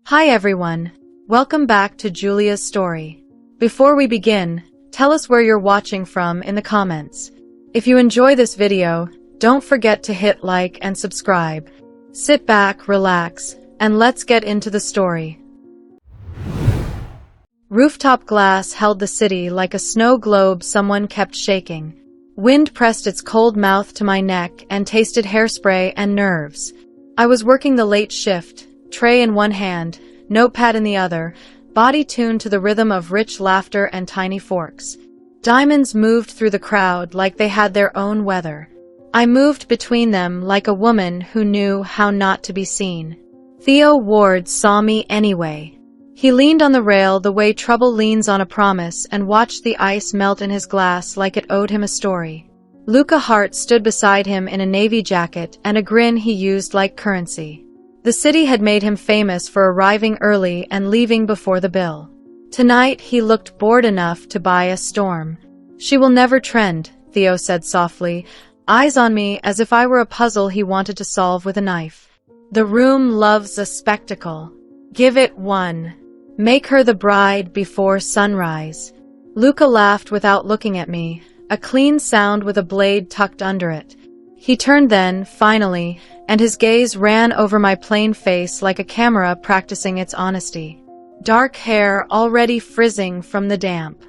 Hi everyone, welcome back to Julia's story. Before we begin, tell us where you're watching from in the comments. If you enjoy this video, don't forget to hit like and subscribe. Sit back, relax, and let's get into the story. Rooftop glass held the city like a snow globe someone kept shaking. Wind pressed its cold mouth to my neck and tasted hairspray and nerves. I was working the late shift, tray in one hand, notepad in the other, body tuned to the rhythm of rich laughter and tiny forks. Diamonds moved through the crowd like they had their own weather. I moved between them like a woman who knew how not to be seen. Theo Ward saw me anyway. He leaned on the rail the way trouble leans on a promise and watched the ice melt in his glass like it owed him a story. Luca Hart stood beside him in a navy jacket and a grin he used like currency. The city had made him famous for arriving early and leaving before the bill. Tonight he looked bored enough to buy a storm. "She will never trend," Theo said softly, eyes on me as if I were a puzzle he wanted to solve with a knife. "The room loves a spectacle. Give it one. Make her the bride before sunrise." Luca laughed without looking at me, a clean sound with a blade tucked under it. He turned then, finally, and his gaze ran over my plain face like a camera practicing its honesty. Dark hair already frizzing from the damp.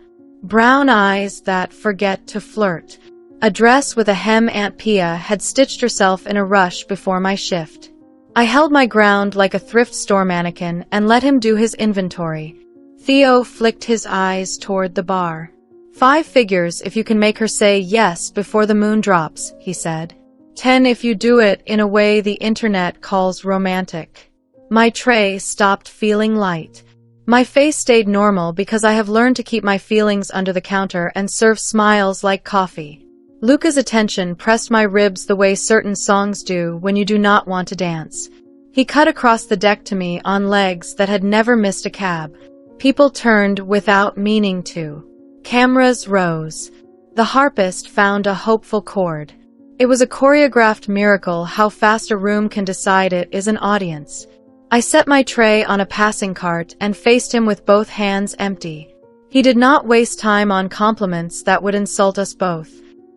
Brown eyes that forget to flirt. A dress with a hem Aunt Pia had stitched herself in a rush before my shift. I held my ground like a thrift store mannequin and let him do his inventory. Theo flicked his eyes toward the bar. "5 figures if you can make her say yes before the moon drops," he said. 10 if you do it in a way the internet calls romantic. My tray stopped feeling light. My face stayed normal because I have learned to keep my feelings under the counter and serve smiles like coffee. Luca's attention pressed my ribs the way certain songs do when you do not want to dance. He cut across the deck to me on legs that had never missed a cab. People turned without meaning to. Cameras rose. The harpist found a hopeful chord. It was a choreographed miracle how fast a room can decide it is an audience. I set my tray on a passing cart and faced him with both hands empty. He did not waste time on compliments that would insult us both.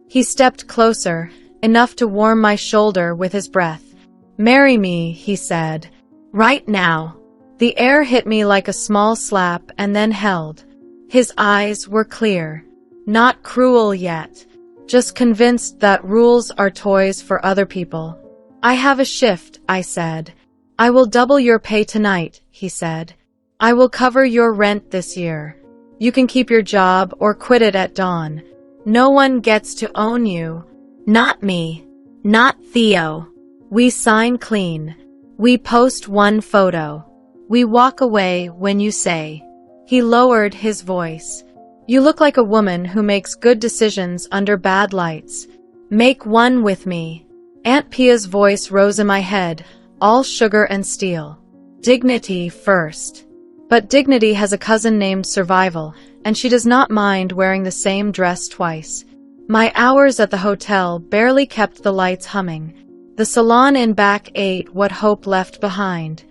He stepped closer, enough to warm my shoulder with his breath. "Marry me," he said. "Right now." The air hit me like a small slap and then held. His eyes were clear. Not cruel yet. Just convinced that rules are toys for other people. "I have a shift," I said. "I will double your pay tonight," he said. "I will cover your rent this year. You can keep your job or quit it at dawn. No one gets to own you. Not me. Not Theo. We sign clean. We post one photo. We walk away when you say." He lowered his voice. "You look like a woman who makes good decisions under bad lights. Make one with me." Aunt Pia's voice rose in my head, all sugar and steel. "Dignity first." But dignity has a cousin named Survival, and she does not mind wearing the same dress twice. My hours at the hotel barely kept the lights humming. The salon in back ate what hope left behind.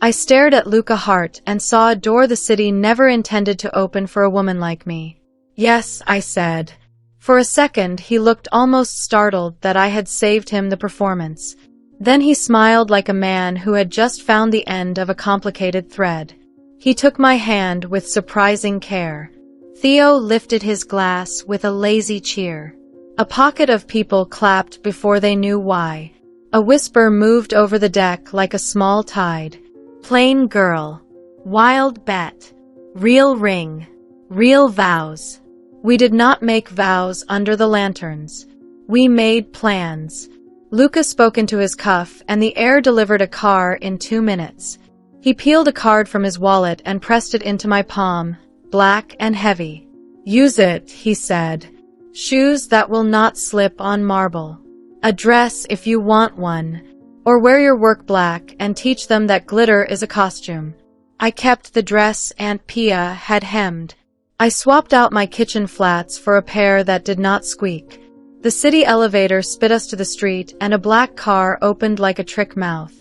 I stared at Luca Hart and saw a door the city never intended to open for a woman like me. "Yes," I said. For a second, he looked almost startled that I had saved him the performance. Then he smiled like a man who had just found the end of a complicated thread. He took my hand with surprising care. Theo lifted his glass with a lazy cheer. A pocket of people clapped before they knew why. A whisper moved over the deck like a small tide. "Plain girl. Wild bet. Real ring. Real vows." We did not make vows under the lanterns. We made plans. Luca spoke into his cuff and the air delivered a car in 2 minutes. He peeled a card from his wallet and pressed it into my palm, black and heavy. "Use it," he said. "Shoes that will not slip on marble. A dress if you want one. Or wear your work black and teach them that glitter is a costume." I kept the dress Aunt Pia had hemmed. I swapped out my kitchen flats for a pair that did not squeak. The city elevator spit us to the street and a black car opened like a trick mouth.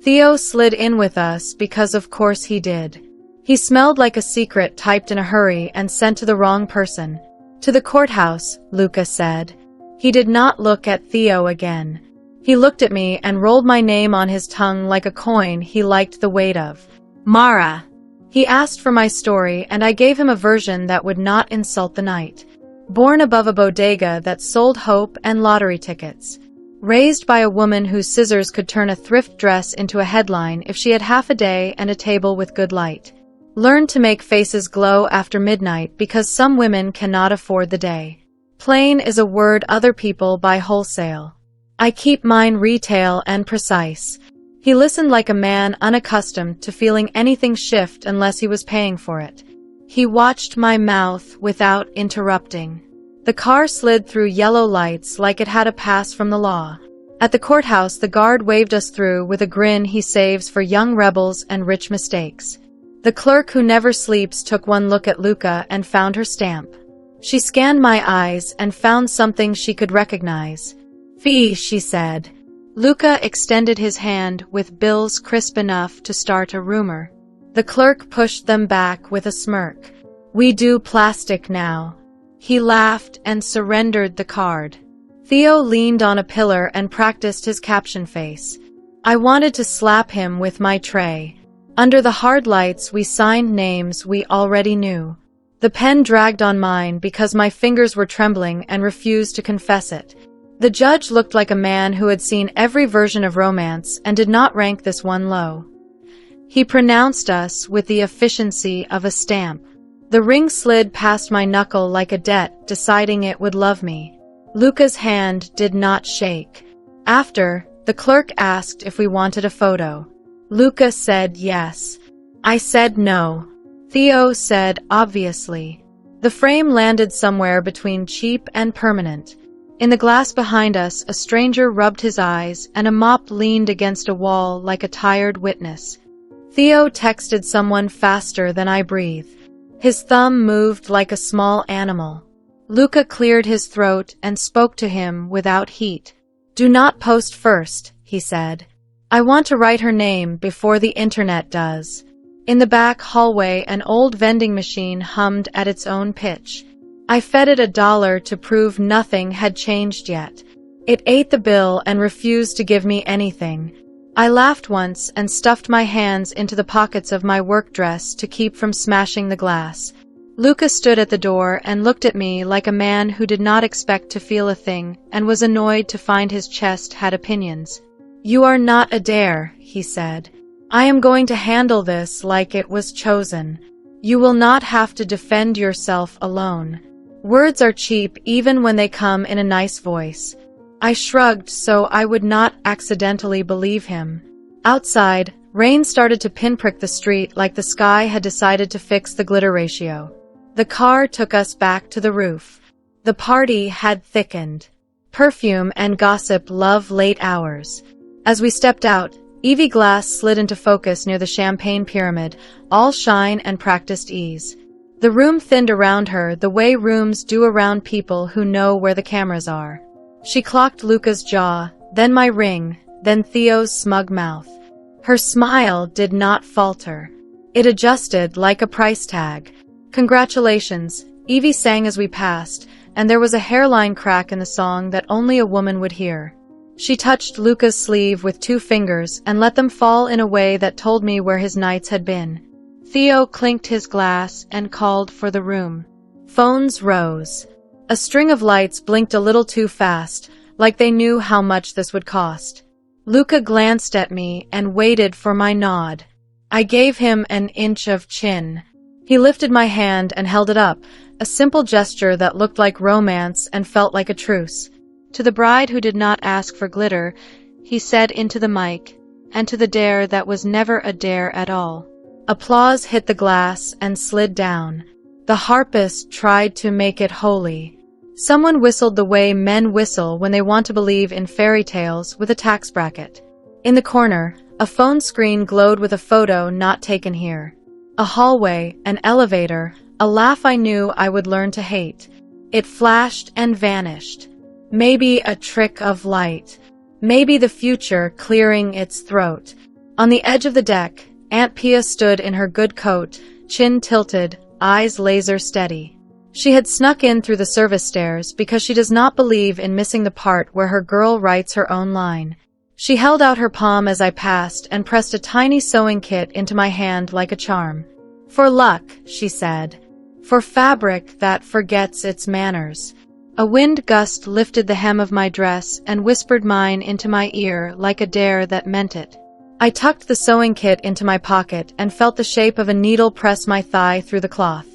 Theo slid in with us because of course he did. He smelled like a secret typed in a hurry and sent to the wrong person. To the courthouse, Luca said. He did not look at Theo again. He looked at me and rolled my name on his tongue like a coin he liked the weight of. Mara. He asked for my story and I gave him a version that would not insult the night. Born above a bodega that sold hope and lottery tickets. Raised by a woman whose scissors could turn a thrift dress into a headline if she had half a day and a table with good light. Learned to make faces glow after midnight because some women cannot afford the day. Plain is a word other people buy wholesale. I keep mine retail and precise. He listened like a man unaccustomed to feeling anything shift unless he was paying for it. He watched my mouth without interrupting. The car slid through yellow lights like it had a pass from the law. At the courthouse, the guard waved us through with a grin he saves for young rebels and rich mistakes. The clerk who never sleeps took one look at Luca and found her stamp. She scanned my eyes and found something she could recognize. Fee, she said. Luca extended his hand with bills crisp enough to start a rumor. The clerk pushed them back with a smirk. We do plastic now. He laughed and surrendered the card. Theo leaned on a pillar and practiced his caption face. I wanted to slap him with my tray. Under the hard lights, we signed names we already knew. The pen dragged on mine because my fingers were trembling and refused to confess it. The judge looked like a man who had seen every version of romance and did not rank this one low. He pronounced us with the efficiency of a stamp. The ring slid past my knuckle like a debt, deciding it would love me. Luca's hand did not shake. After, the clerk asked if we wanted a photo. Luca said yes. I said no. Theo said obviously. The frame landed somewhere between cheap and permanent. In the glass behind us, a stranger rubbed his eyes and a mop leaned against a wall like a tired witness. Theo texted someone faster than I breathed. His thumb moved like a small animal. Luca cleared his throat and spoke to him without heat. Do not post first, he said. I want to write her name before the internet does. In the back hallway, an old vending machine hummed at its own pitch. I fed it $1 to prove nothing had changed yet. It ate the bill and refused to give me anything. I laughed once and stuffed my hands into the pockets of my work dress to keep from smashing the glass. Luca stood at the door and looked at me like a man who did not expect to feel a thing and was annoyed to find his chest had opinions. You are not a dare, he said. I am going to handle this like it was chosen. You will not have to defend yourself alone. Words are cheap even when they come in a nice voice. I shrugged so I would not accidentally believe him. Outside, rain started to pinprick the street like the sky had decided to fix the glitter ratio. The car took us back to the roof. The party had thickened. Perfume and gossip love late hours. As we stepped out, Evie Glass slid into focus near the champagne pyramid, all shine and practiced ease. The room thinned around her the way rooms do around people who know where the cameras are. She clocked Luca's jaw, then my ring, then Theo's smug mouth. Her smile did not falter. It adjusted like a price tag. Congratulations, Evie sang as we passed, and there was a hairline crack in the song that only a woman would hear. She touched Luca's sleeve with 2 fingers and let them fall in a way that told me where his nights had been. Theo clinked his glass and called for the room. Phones rose. A string of lights blinked a little too fast, like they knew how much this would cost. Luca glanced at me and waited for my nod. I gave him an inch of chin. He lifted my hand and held it up, a simple gesture that looked like romance and felt like a truce. To the bride who did not ask for glitter, he said into the mic, and to the dare that was never a dare at all. Applause hit the glass and slid down. The harpist tried to make it holy. Someone whistled the way men whistle when they want to believe in fairy tales with a tax bracket. In the corner, a phone screen glowed with a photo not taken here. A hallway, an elevator, a laugh I knew I would learn to hate. It flashed and vanished. Maybe a trick of light. Maybe the future clearing its throat. On the edge of the deck, Aunt Pia stood in her good coat, chin tilted, eyes laser steady. She had snuck in through the service stairs because she does not believe in missing the part where her girl writes her own line. She held out her palm as I passed and pressed a tiny sewing kit into my hand like a charm. "For luck," she said. "For fabric that forgets its manners." A wind gust lifted the hem of my dress and whispered mine into my ear like a dare that meant it. I tucked the sewing kit into my pocket and felt the shape of a needle press my thigh through the cloth.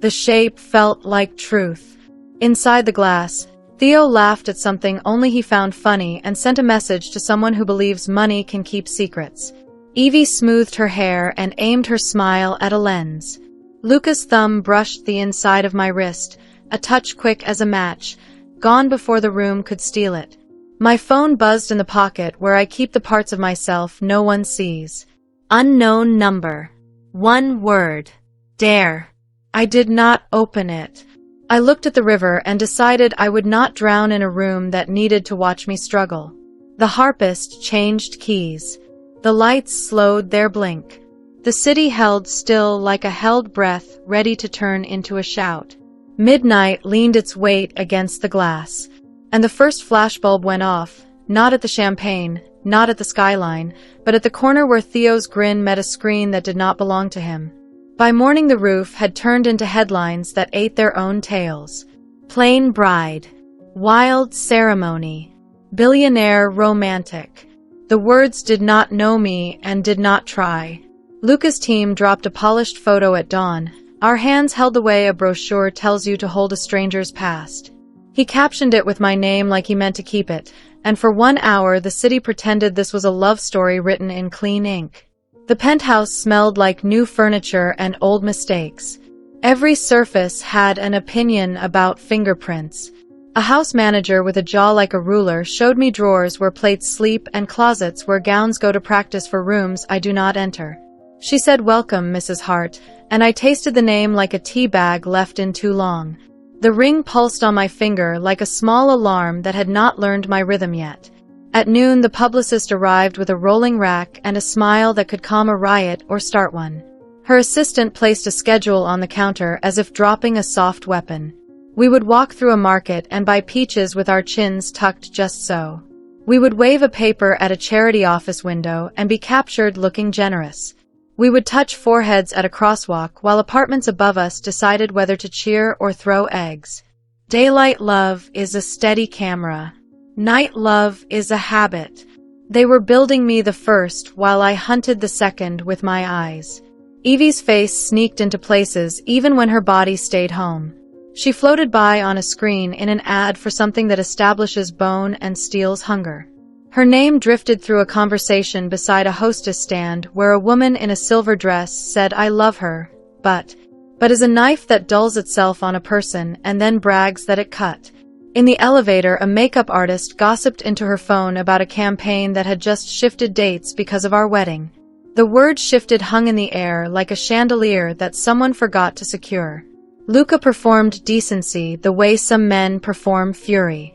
The shape felt like truth. Inside the glass, Theo laughed at something only he found funny and sent a message to someone who believes money can keep secrets. Evie smoothed her hair and aimed her smile at a lens. Luca's thumb brushed the inside of my wrist, a touch quick as a match, gone before the room could steal it. My phone buzzed in the pocket where I keep the parts of myself no one sees. Unknown number. One word. Dare. I did not open it. I looked at the river and decided I would not drown in a room that needed to watch me struggle. The harpist changed keys. The lights slowed their blink. The city held still like a held breath, ready to turn into a shout. Midnight leaned its weight against the glass. And the first flashbulb went off, not at the champagne, not at the skyline, but at the corner where Theo's grin met a screen that did not belong to him. By morning the roof had turned into headlines that ate their own tails. Plain bride. Wild ceremony. Billionaire romantic. The words did not know me and did not try. Luca's team dropped a polished photo at dawn. Our hands held the way a brochure tells you to hold a stranger's past. He captioned it with my name like he meant to keep it, and for 1 hour the city pretended this was a love story written in clean ink. The penthouse smelled like new furniture and old mistakes. Every surface had an opinion about fingerprints. A house manager with a jaw like a ruler showed me drawers where plates sleep and closets where gowns go to practice for rooms I do not enter. She said, "Welcome, Mrs. Hart," and I tasted the name like a tea bag left in too long. The ring pulsed on my finger like a small alarm that had not learned my rhythm yet. At noon, the publicist arrived with a rolling rack and a smile that could calm a riot or start one. Her assistant placed a schedule on the counter as if dropping a soft weapon. We would walk through a market and buy peaches with our chins tucked just so. We would wave a paper at a charity office window and be captured looking generous. We would touch foreheads at a crosswalk while apartments above us decided whether to cheer or throw eggs. Daylight love is a steady camera. Night love is a habit. They were building me the first while I hunted the second with my eyes. Evie's face sneaked into places even when her body stayed home. She floated by on a screen in an ad for something that establishes bone and steals hunger. Her name drifted through a conversation beside a hostess stand where a woman in a silver dress said I love her, but is a knife that dulls itself on a person and then brags that it cut. In the elevator, a makeup artist gossiped into her phone about a campaign that had just shifted dates because of our wedding. The word shifted hung in the air like a chandelier that someone forgot to secure. Luca performed decency the way some men perform fury.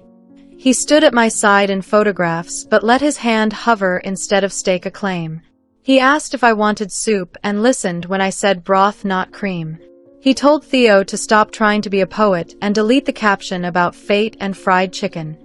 He stood at my side in photographs but let his hand hover instead of stake a claim. He asked if I wanted soup and listened when I said broth, not cream. He told Theo to stop trying to be a poet and delete the caption about fate and fried chicken.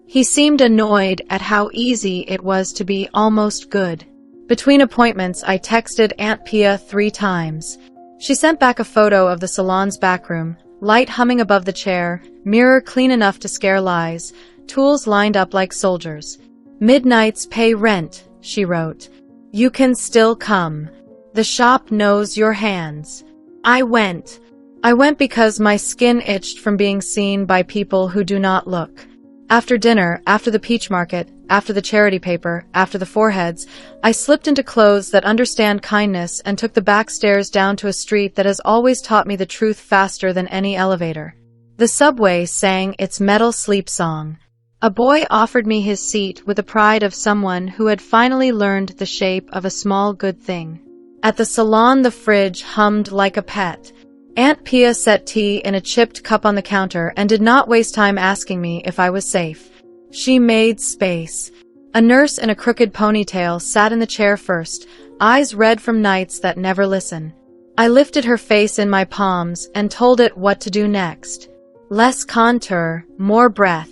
He seemed annoyed at how easy it was to be almost good. Between appointments, I texted Aunt Pia 3 times. She sent back a photo of the salon's backroom, light humming above the chair, mirror clean enough to scare lies, tools lined up like soldiers. "Midnights pay rent," she wrote. "You can still come. The shop knows your hands." I went. I went because my skin itched from being seen by people who do not look. After dinner, after the peach market, after the charity paper, after the foreheads, I slipped into clothes that understand kindness and took the back stairs down to a street that has always taught me the truth faster than any elevator. The subway sang its metal sleep song. A boy offered me his seat with the pride of someone who had finally learned the shape of a small good thing. At the salon, the fridge hummed like a pet. Aunt Pia set tea in a chipped cup on the counter and did not waste time asking me if I was safe. She made space. A nurse in a crooked ponytail sat in the chair first, eyes red from nights that never listen. I lifted her face in my palms and told it what to do next. Less contour, more breath.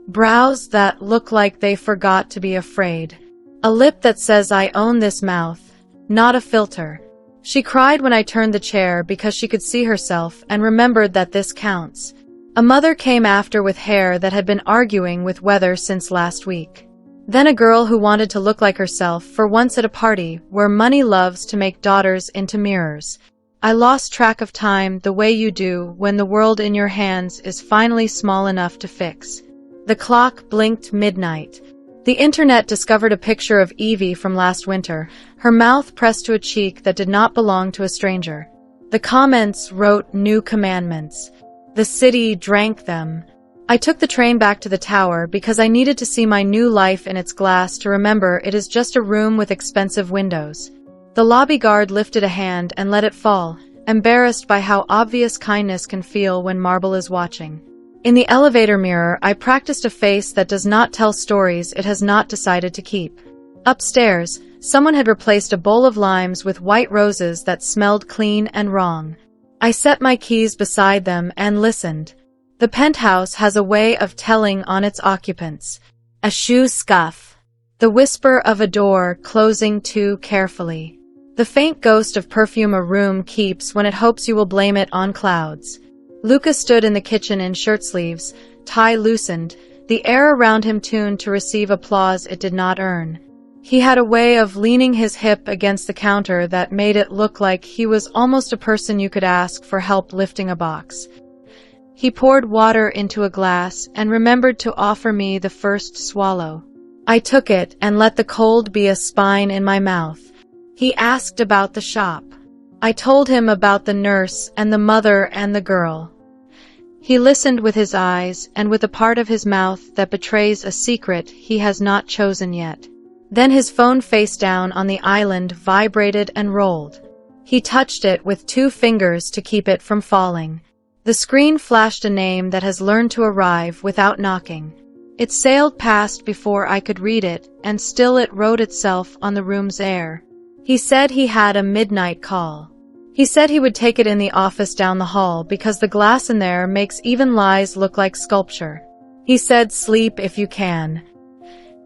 Brows that look like they forgot to be afraid. A lip that says I own this mouth, not a filter. She cried when I turned the chair because she could see herself and remembered that this counts. A mother came after with hair that had been arguing with weather since last week. Then a girl who wanted to look like herself for once at a party where money loves to make daughters into mirrors. I lost track of time the way you do when the world in your hands is finally small enough to fix. The clock blinked midnight. The internet discovered a picture of Evie from last winter, her mouth pressed to a cheek that did not belong to a stranger. The comments wrote new commandments. The city drank them. I took the train back to the tower because I needed to see my new life in its glass to remember it is just a room with expensive windows. The lobby guard lifted a hand and let it fall, embarrassed by how obvious kindness can feel when marble is watching. In the elevator mirror, I practiced a face that does not tell stories it has not decided to keep. Upstairs, someone had replaced a bowl of limes with white roses that smelled clean and wrong. I set my keys beside them and listened. The penthouse has a way of telling on its occupants. A shoe scuff. The whisper of a door closing too carefully. The faint ghost of perfume a room keeps when it hopes you will blame it on clouds. Luca stood in the kitchen in shirt sleeves, tie loosened, the air around him tuned to receive applause it did not earn. He had a way of leaning his hip against the counter that made it look like he was almost a person you could ask for help lifting a box. He poured water into a glass and remembered to offer me the first swallow. I took it and let the cold be a spine in my mouth. He asked about the shop. I told him about the nurse and the mother and the girl. He listened with his eyes and with a part of his mouth that betrays a secret he has not chosen yet. Then his phone face down on the island vibrated and rolled. He touched it with 2 fingers to keep it from falling. The screen flashed a name that has learned to arrive without knocking. It sailed past before I could read it, and still it wrote itself on the room's air. He said he had a midnight call. He said he would take it in the office down the hall because the glass in there makes even lies look like sculpture. He said, "Sleep if you can."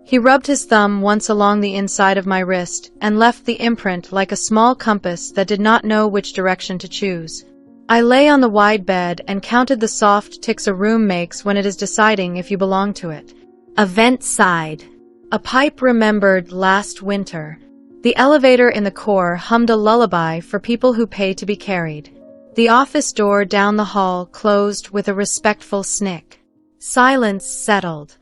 He rubbed his thumb once along the inside of my wrist and left the imprint like a small compass that did not know which direction to choose. I lay on the wide bed and counted the soft ticks a room makes when it is deciding if you belong to it. A vent sighed. A pipe remembered last winter. The elevator in the core hummed a lullaby for people who pay to be carried. The office door down the hall closed with a respectful snick. Silence settled.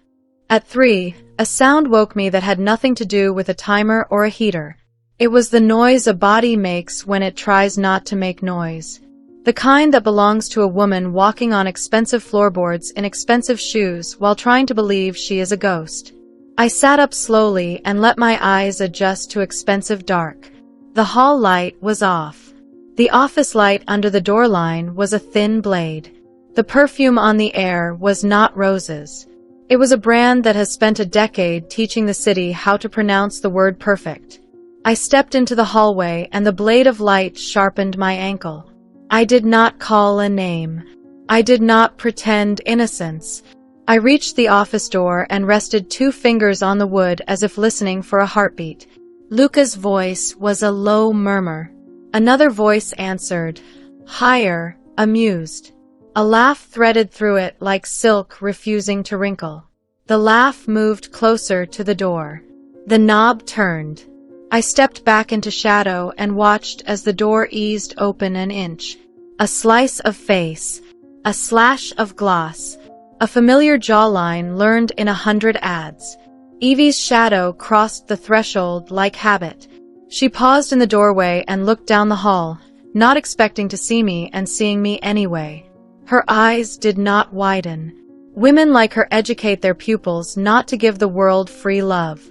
At 3, a sound woke me that had nothing to do with a timer or a heater. It was the noise a body makes when it tries not to make noise. The kind that belongs to a woman walking on expensive floorboards in expensive shoes while trying to believe she is a ghost. I sat up slowly and let my eyes adjust to expensive dark. The hall light was off. The office light under the door line was a thin blade. The perfume on the air was not roses. It was a brand that has spent a decade teaching the city how to pronounce the word perfect. I stepped into the hallway and the blade of light sharpened my ankle. I did not call a name. I did not pretend innocence. I reached the office door and rested 2 fingers on the wood as if listening for a heartbeat. Luca's voice was a low murmur. Another voice answered, higher, amused. A laugh threaded through it like silk refusing to wrinkle. The laugh moved closer to the door. The knob turned. I stepped back into shadow and watched as the door eased open an inch. A slice of face. A slash of gloss. A familiar jawline learned in 100 ads. Evie's shadow crossed the threshold like habit. She paused in the doorway and looked down the hall, not expecting to see me and seeing me anyway. Her eyes did not widen. Women like her educate their pupils not to give the world free love.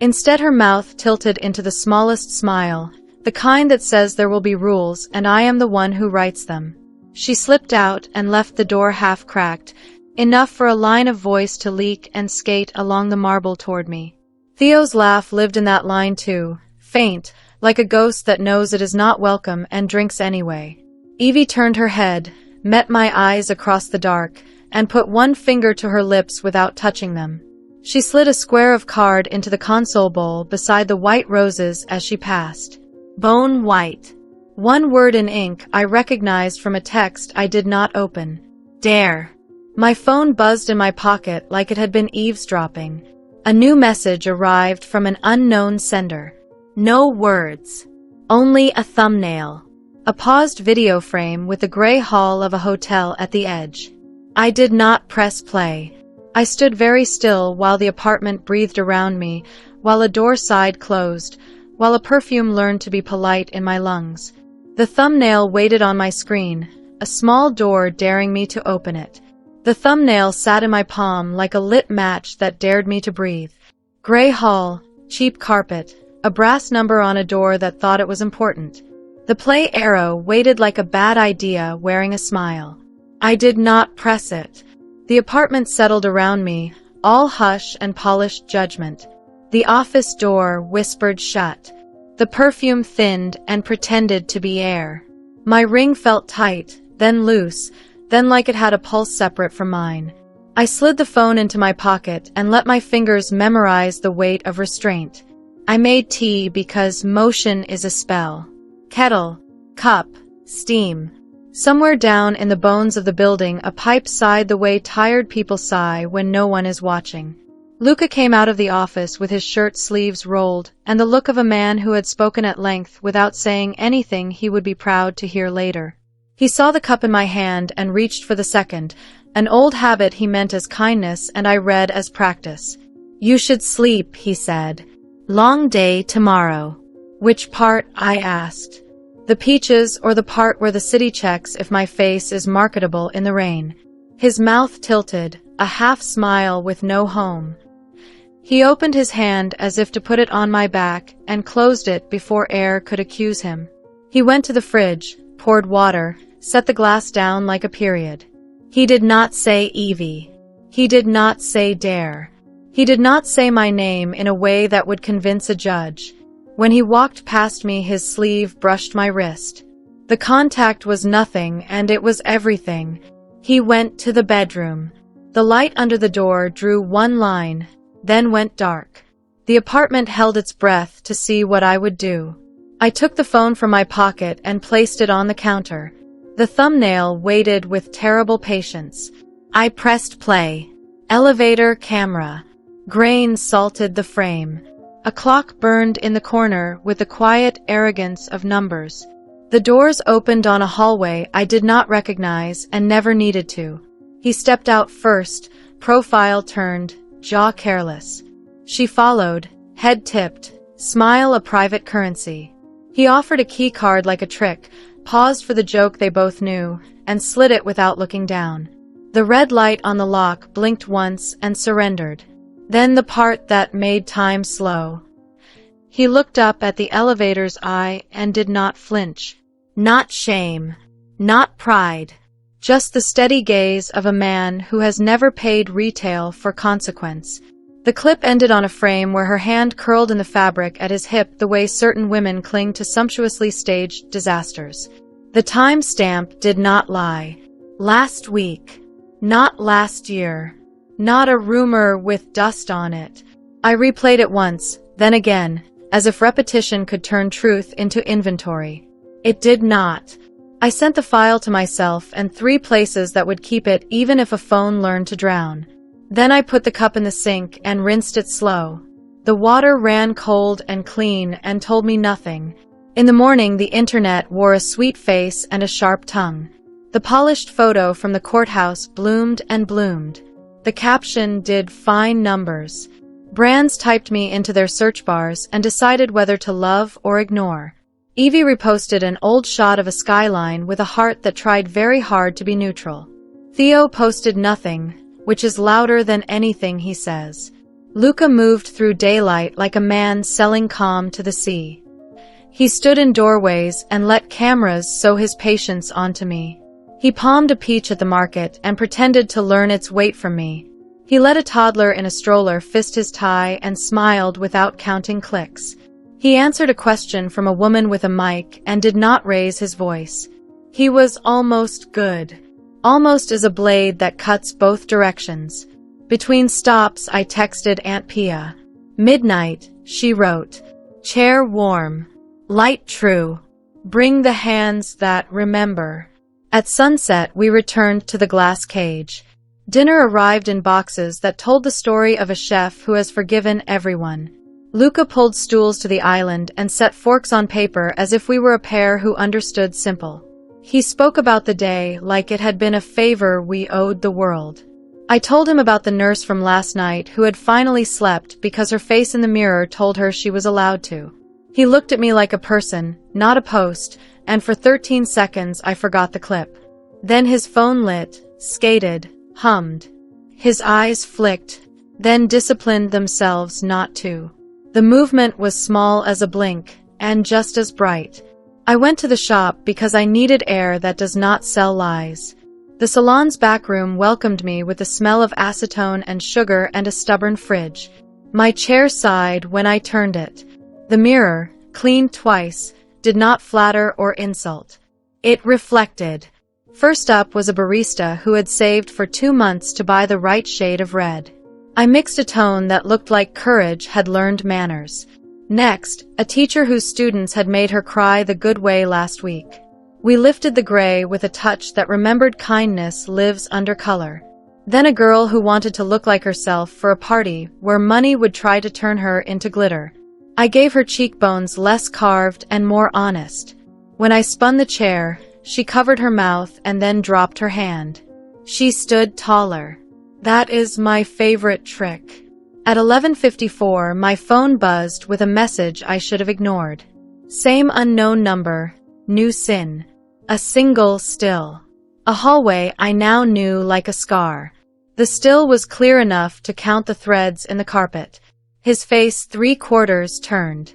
Instead, her mouth tilted into the smallest smile, the kind that says there will be rules and I am the one who writes them. She slipped out and left the door half cracked, enough for a line of voice to leak and skate along the marble toward me. Theo's laugh lived in that line too, faint, like a ghost that knows it is not welcome and drinks anyway. Evie turned her head, met my eyes across the dark, and put one finger to her lips without touching them. She slid a square of card into the console bowl beside the white roses as she passed. Bone white. One word in ink I recognized from a text I did not open. Dare. My phone buzzed in my pocket like it had been eavesdropping. A new message arrived from an unknown sender. No words. Only a thumbnail. A paused video frame with the gray hall of a hotel at the edge. I did not press play. I stood very still while the apartment breathed around me, while a door side closed, while a perfume learned to be polite in my lungs. The thumbnail waited on my screen, a small door daring me to open it. The thumbnail sat in my palm like a lit match that dared me to breathe. Gray hall, cheap carpet, a brass number on a door that thought it was important. The play arrow waited like a bad idea wearing a smile. I did not press it. The apartment settled around me, all hush and polished judgment. The office door whispered shut. The perfume thinned and pretended to be air. My ring felt tight, then loose, then like it had a pulse separate from mine. I slid the phone into my pocket and let my fingers memorize the weight of restraint. I made tea because motion is a spell. Kettle, cup, steam. Somewhere down in the bones of the building, a pipe sighed the way tired people sigh when no one is watching. Luca came out of the office with his shirt sleeves rolled and the look of a man who had spoken at length without saying anything he would be proud to hear later. He saw the cup in my hand and reached for the second, an old habit he meant as kindness and I read as practice. You should sleep, he said. Long day tomorrow. Which part? I asked. The peaches or the part where the city checks if my face is marketable in the rain. His mouth tilted, a half smile with no home. He opened his hand as if to put it on my back and closed it before air could accuse him. He went to the fridge, poured water, set the glass down like a period. He did not say Evie. He did not say dare. He did not say my name in a way that would convince a judge. When he walked past me, his sleeve brushed my wrist. The contact was nothing, and it was everything. He went to the bedroom. The light under the door drew one line, then went dark. The apartment held its breath to see what I would do. I took the phone from my pocket and placed it on the counter. The thumbnail waited with terrible patience. I pressed play. Elevator camera. Grain salted the frame. A clock burned in the corner with the quiet arrogance of numbers. The doors opened on a hallway I did not recognize and never needed to. He stepped out first, profile turned, jaw careless. She followed, head tipped, smile a private currency. He offered a key card like a trick, paused for the joke they both knew, and slid it without looking down. The red light on the lock blinked once and surrendered. Then the part that made time slow. He looked up at the elevator's eye and did not flinch. Not shame. Not pride. Just the steady gaze of a man who has never paid retail for consequence. The clip ended on a frame where her hand curled in the fabric at his hip the way certain women cling to sumptuously staged disasters. The time stamp did not lie. Last week. Not last year. Not a rumor with dust on it. I replayed it once, then again, as if repetition could turn truth into inventory. It did not. I sent the file to myself and 3 places that would keep it even if a phone learned to drown. Then I put the cup in the sink and rinsed it slow. The water ran cold and clean and told me nothing. In the morning, the internet wore a sweet face and a sharp tongue. The polished photo from the courthouse bloomed and bloomed. The caption did fine numbers. Brands typed me into their search bars and decided whether to love or ignore. Evie reposted an old shot of a skyline with a heart that tried very hard to be neutral. Theo posted nothing, which is louder than anything he says. Luca moved through daylight like a man selling calm to the sea. He stood in doorways and let cameras sow his patience onto me. He palmed a peach at the market and pretended to learn its weight from me. He let a toddler in a stroller fist his tie and smiled without counting clicks. He answered a question from a woman with a mic and did not raise his voice. He was almost good. Almost as a blade that cuts both directions. Between stops, I texted Aunt Pia. Midnight, she wrote. Chair warm. Light true. Bring the hands that remember. At sunset, we returned to the glass cage. Dinner arrived in boxes that told the story of a chef who has forgiven everyone. Luca pulled stools to the island and set forks on paper as if we were a pair who understood simple. He spoke about the day like it had been a favor we owed the world. I told him about the nurse from last night who had finally slept because her face in the mirror told her she was allowed to. He looked at me like a person, not a post, and for 13 seconds I forgot the clip. Then his phone lit, skated, hummed. His eyes flicked, then disciplined themselves not to. The movement was small as a blink, and just as bright. I went to the shop because I needed air that does not sell lies. The salon's back room welcomed me with the smell of acetone and sugar and a stubborn fridge. My chair sighed when I turned it. The mirror, cleaned twice, did not flatter or insult. It reflected. First up was a barista who had saved for 2 months to buy the right shade of red. I mixed a tone that looked like courage had learned manners. Next, a teacher whose students had made her cry the good way last week. We lifted the gray with a touch that remembered kindness lives under color. Then a girl who wanted to look like herself for a party where money would try to turn her into glitter. I gave her cheekbones less carved and more honest. When I spun the chair, she covered her mouth and then dropped her hand. She stood taller. That is my favorite trick. At 11:54, my phone buzzed with a message I should have ignored. Same unknown number, new sin. A single still. A hallway I now knew like a scar. The still was clear enough to count the threads in the carpet. His face 3/4 turned.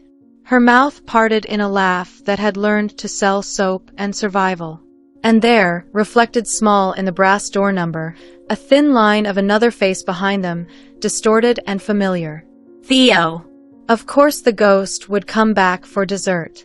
Her mouth parted in a laugh that had learned to sell soap and survival. And there, reflected small in the brass door number, a thin line of another face behind them, distorted and familiar. Theo. Of course the ghost would come back for dessert.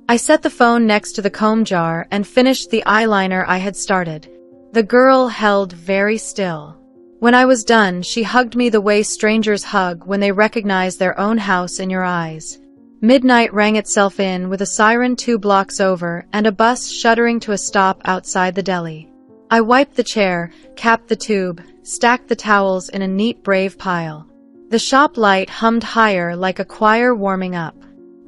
I set the phone next to the comb jar and finished the eyeliner I had started. The girl held very still. When I was done, she hugged me the way strangers hug when they recognize their own house in your eyes. Midnight rang itself in with a siren 2 blocks over and a bus shuddering to a stop outside the deli. I wiped the chair, capped the tube, stacked the towels in a neat brave pile. The shop light hummed higher like a choir warming up.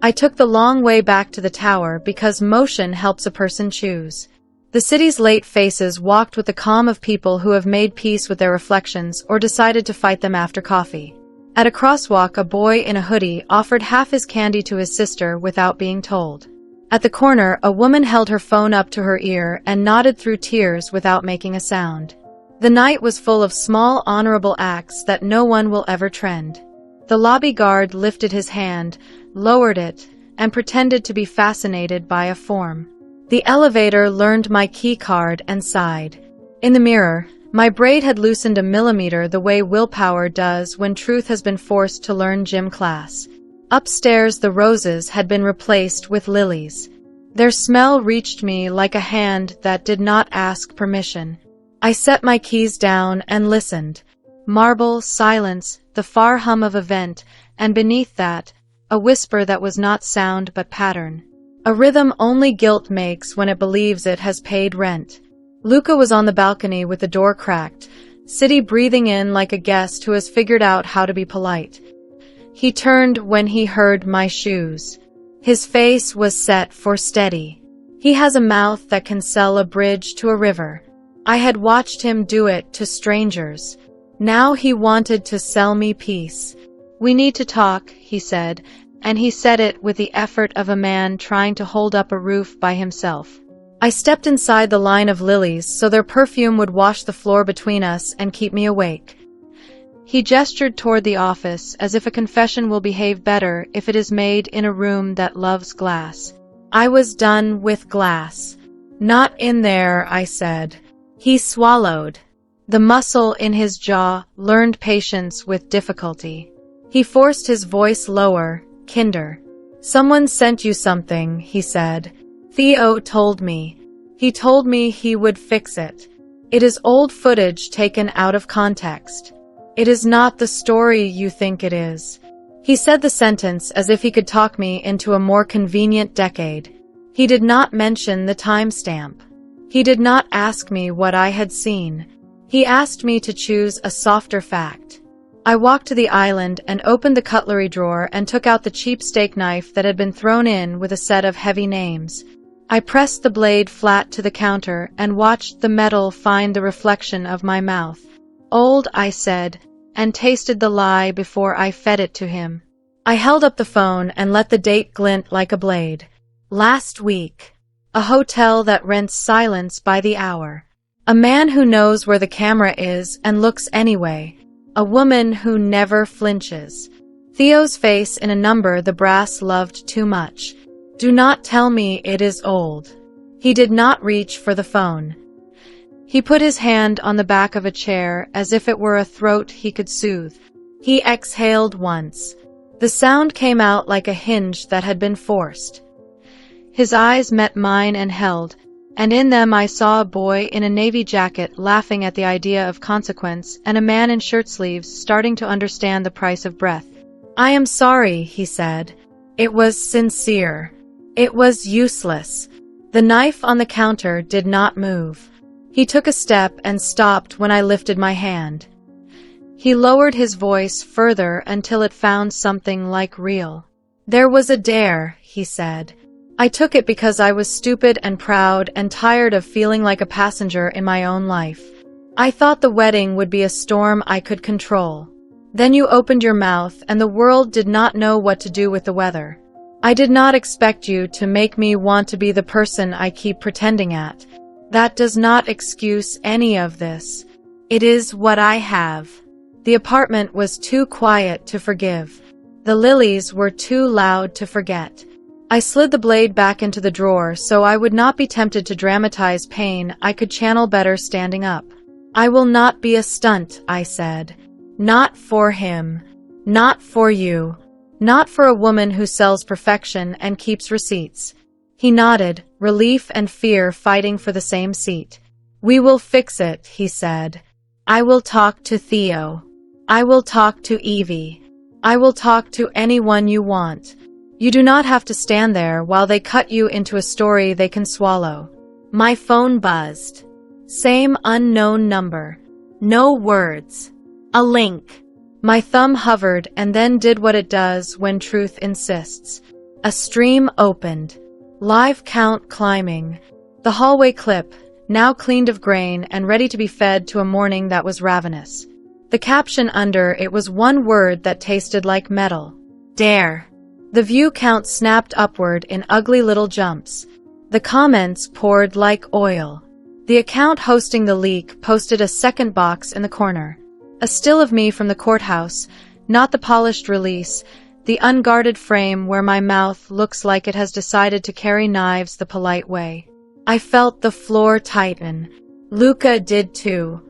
I took the long way back to the tower because motion helps a person choose. The city's late faces walked with the calm of people who have made peace with their reflections or decided to fight them after coffee. At a crosswalk, a boy in a hoodie offered half his candy to his sister without being told. At the corner, a woman held her phone up to her ear and nodded through tears without making a sound. The night was full of small, honorable acts that no one will ever trend. The lobby guard lifted his hand, lowered it, and pretended to be fascinated by a form. The elevator learned my key card and sighed. In the mirror, my braid had loosened a millimeter the way willpower does when truth has been forced to learn gym class. Upstairs, the roses had been replaced with lilies. Their smell reached me like a hand that did not ask permission. I set my keys down and listened. Marble, silence, the far hum of a vent, and beneath that, a whisper that was not sound but pattern. A rhythm only guilt makes when it believes it has paid rent. Luca was on the balcony with the door cracked, City breathing in like a guest who has figured out how to be polite. He turned when he heard my shoes. His face was set for steady. He has a mouth that can sell a bridge to a river. I had watched him do it to strangers. Now he wanted to sell me peace. "We need to talk," he said, and he said it with the effort of a man trying to hold up a roof by himself. I stepped inside the line of lilies so their perfume would wash the floor between us and keep me awake. He gestured toward the office as if a confession will behave better if it is made in a room that loves glass. I was done with glass. "Not in there," I said. He swallowed. The muscle in his jaw learned patience with difficulty. He forced his voice lower, kinder. "Someone sent you something," he said. "Theo told me. He told me he would fix it. It is old footage taken out of context. It is not the story you think it is." He said the sentence as if he could talk me into a more convenient decade. He did not mention the timestamp. He did not ask me what I had seen. He asked me to choose a softer fact. I walked to the island and opened the cutlery drawer and took out the cheap steak knife that had been thrown in with a set of heavy names. I pressed the blade flat to the counter and watched the metal find the reflection of my mouth. "Old," I said, and tasted the lie before I fed it to him. I held up the phone and let the date glint like a blade. Last week. A hotel that rents silence by the hour. A man who knows where the camera is and looks anyway. A woman who never flinches. Theo's face in a number the brass loved too much. "Do not tell me it is old." He did not reach for the phone. He put his hand on the back of a chair as if it were a throat he could soothe. He exhaled once. The sound came out like a hinge that had been forced. His eyes met mine and held, and in them I saw a boy in a navy jacket laughing at the idea of consequence and a man in shirt sleeves starting to understand the price of breath. "I am sorry," he said. It was sincere. It was useless. The knife on the counter did not move. He took a step and stopped when I lifted my hand. He lowered his voice further until it found something like real. "There was a dare," he said. "I took it because I was stupid and proud and tired of feeling like a passenger in my own life. I thought the wedding would be a storm I could control. Then you opened your mouth and the world did not know what to do with the weather. I did not expect you to make me want to be the person I keep pretending at. That does not excuse any of this. It is what I have." The apartment was too quiet to forgive. The lilies were too loud to forget. I slid the blade back into the drawer so I would not be tempted to dramatize pain I could channel better standing up. "I will not be a stunt," I said. "Not for him. Not for you. Not for a woman who sells perfection and keeps receipts." He nodded, relief and fear fighting for the same seat. "We will fix it," he said. "I will talk to Theo. I will talk to Evie. I will talk to anyone you want. You do not have to stand there while they cut you into a story they can swallow." My phone buzzed. Same unknown number. No words. A link. My thumb hovered and then did what it does when truth insists. A stream opened. Live count climbing. The hallway clip, now cleaned of grain and ready to be fed to a morning that was ravenous. The caption under it was one word that tasted like metal. Dare. The view count snapped upward in ugly little jumps. The comments poured like oil. The account hosting the leak posted a second box in the corner. A still of me from the courthouse, not the polished release, the unguarded frame where my mouth looks like it has decided to carry knives the polite way. I felt the floor tighten. Luca did too.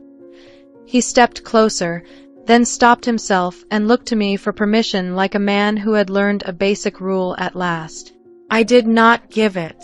He stepped closer, then stopped himself and looked to me for permission like a man who had learned a basic rule at last. I did not give it.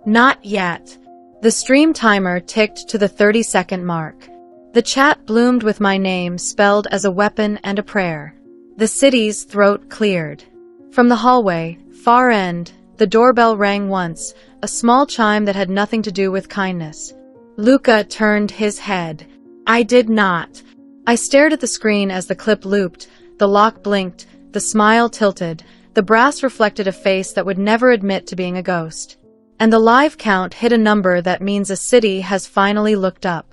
Not yet. The stream timer ticked to the 30-second mark. The chat bloomed with my name spelled as a weapon and a prayer. The city's throat cleared. From the hallway, far end, the doorbell rang once, a small chime that had nothing to do with kindness. Luca turned his head. I did not. I stared at the screen as the clip looped, the lock blinked, the smile tilted, the brass reflected a face that would never admit to being a ghost. And the live count hit a number that means a city has finally looked up.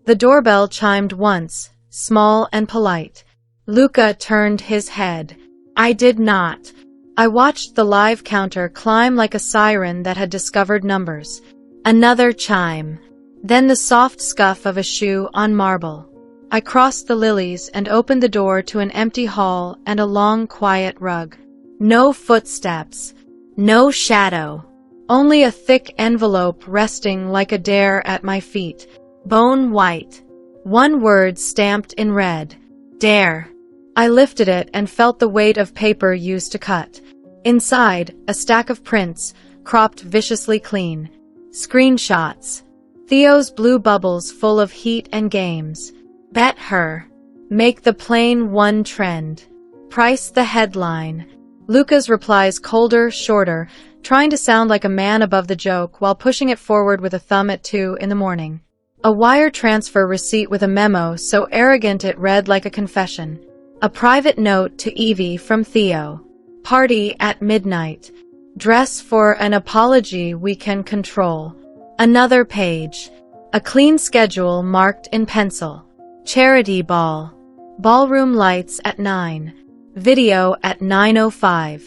The doorbell chimed once, small and polite. Luca turned his head. I did not. I watched the live counter climb like a siren that had discovered numbers. Another chime. Then the soft scuff of a shoe on marble. I crossed the lilies and opened the door to an empty hall and a long, quiet rug. No footsteps. No shadow. Only a thick envelope resting like a dare at my feet. Bone white. One word stamped in red. Dare. I lifted it and felt the weight of paper used to cut. Inside, a stack of prints, cropped viciously clean. Screenshots. Theo's blue bubbles full of heat and games. Bet her. Make the plain one trend. Price the headline. Luca's replies colder, shorter, trying to sound like a man above the joke while pushing it forward with a thumb at 2 in the morning. A wire transfer receipt with a memo so arrogant it read like a confession. A private note to Evie from Theo. Party at midnight. Dress for an apology we can control. Another page. A clean schedule marked in pencil. Charity ball. Ballroom lights at 9. Video at 9:05.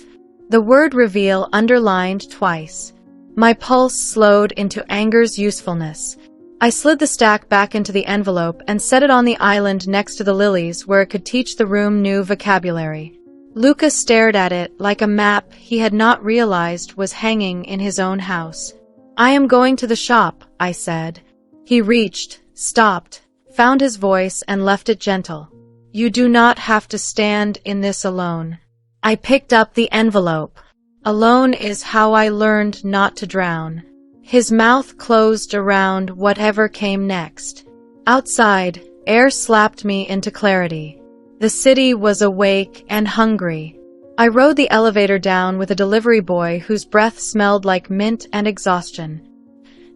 The word reveal underlined twice. My pulse slowed into anger's usefulness. I slid the stack back into the envelope and set it on the island next to the lilies where it could teach the room new vocabulary. Luca stared at it like a map he had not realized was hanging in his own house. I am going to the shop, I said. He reached, stopped, found his voice and left it gentle. You do not have to stand in this alone. I picked up the envelope. Alone is how I learned not to drown. His mouth closed around whatever came next. Outside, air slapped me into clarity. The city was awake and hungry. I rode the elevator down with a delivery boy whose breath smelled like mint and exhaustion.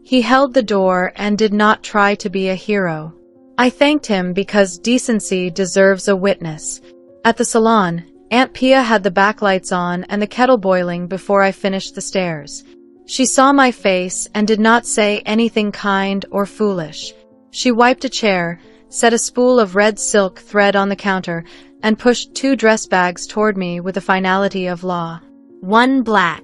He held the door and did not try to be a hero. I thanked him because decency deserves a witness. At the salon, Aunt Pia had the backlights on and the kettle boiling before I finished the stairs. She saw my face and did not say anything kind or foolish. She wiped a chair, set a spool of red silk thread on the counter, and pushed 2 dress bags toward me with the finality of law. One black.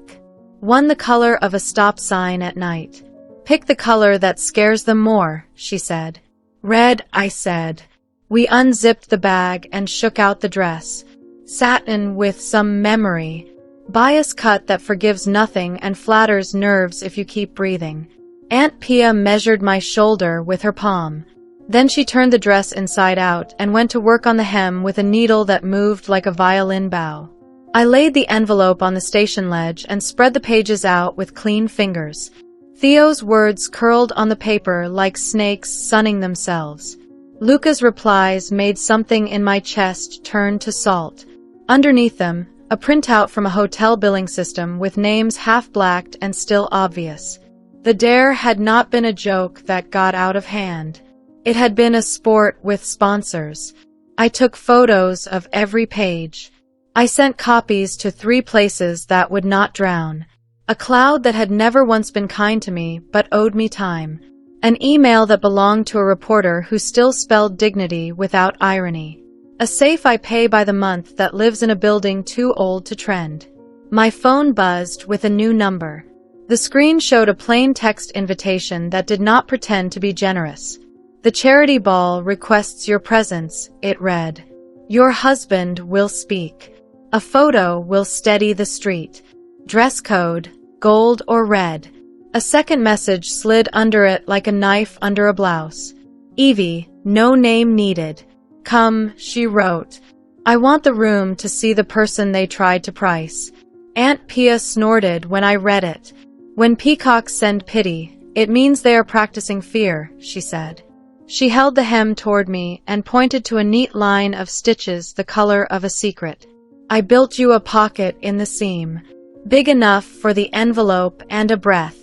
One the color of a stop sign at night. Pick the color that scares them more, she said. Red, I said. We unzipped the bag and shook out the dress. Satin with some memory. Bias cut that forgives nothing and flatters nerves if you keep breathing. Aunt Pia measured my shoulder with her palm. Then she turned the dress inside out and went to work on the hem with a needle that moved like a violin bow. I laid the envelope on the station ledge and spread the pages out with clean fingers. Theo's words curled on the paper like snakes sunning themselves. Luca's replies made something in my chest turn to salt. Underneath them, a printout from a hotel billing system with names half-blacked and still obvious. The dare had not been a joke that got out of hand. It had been a sport with sponsors. I took photos of every page. I sent copies to 3 places that would not drown. A cloud that had never once been kind to me but owed me time. An email that belonged to a reporter who still spelled dignity without irony. A safe I pay by the month that lives in a building too old to trend. My phone buzzed with a new number. The screen showed a plain text invitation that did not pretend to be generous. The charity ball requests your presence, it read. Your husband will speak. A photo will steady the street. Dress code, gold or red. A second message slid under it like a knife under a blouse. Evie, no name needed. Come, she wrote. I want the room to see the person they tried to price. Aunt Pia snorted when I read it. When peacocks send pity, it means they are practicing fear, she said. She held the hem toward me and pointed to a neat line of stitches the color of a secret. I built you a pocket in the seam. Big enough for the envelope and a breath.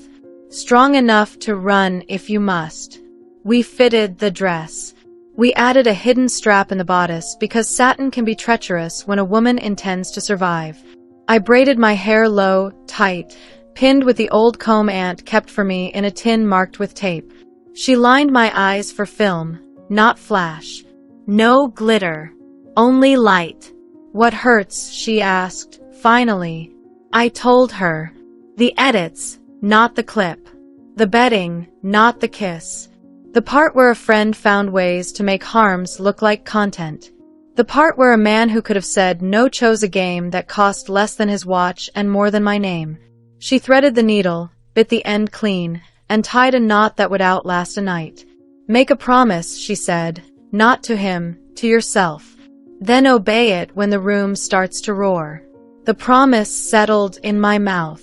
Strong enough to run if you must. We fitted the dress. We added a hidden strap in the bodice because satin can be treacherous when a woman intends to survive. I braided my hair low, tight, pinned with the old comb Aunt kept for me in a tin marked with tape. She lined my eyes for film, not flash. No glitter. Only light. What hurts? She asked, finally. I told her. The edits, not the clip. The bedding, not the kiss. The part where a friend found ways to make harms look like content. The part where a man who could have said no chose a game that cost less than his watch and more than my name. She threaded the needle, bit the end clean, and tied a knot that would outlast a night. Make a promise, she said, Not to him, to yourself. Then obey it when the room starts to roar. The promise settled in my mouth.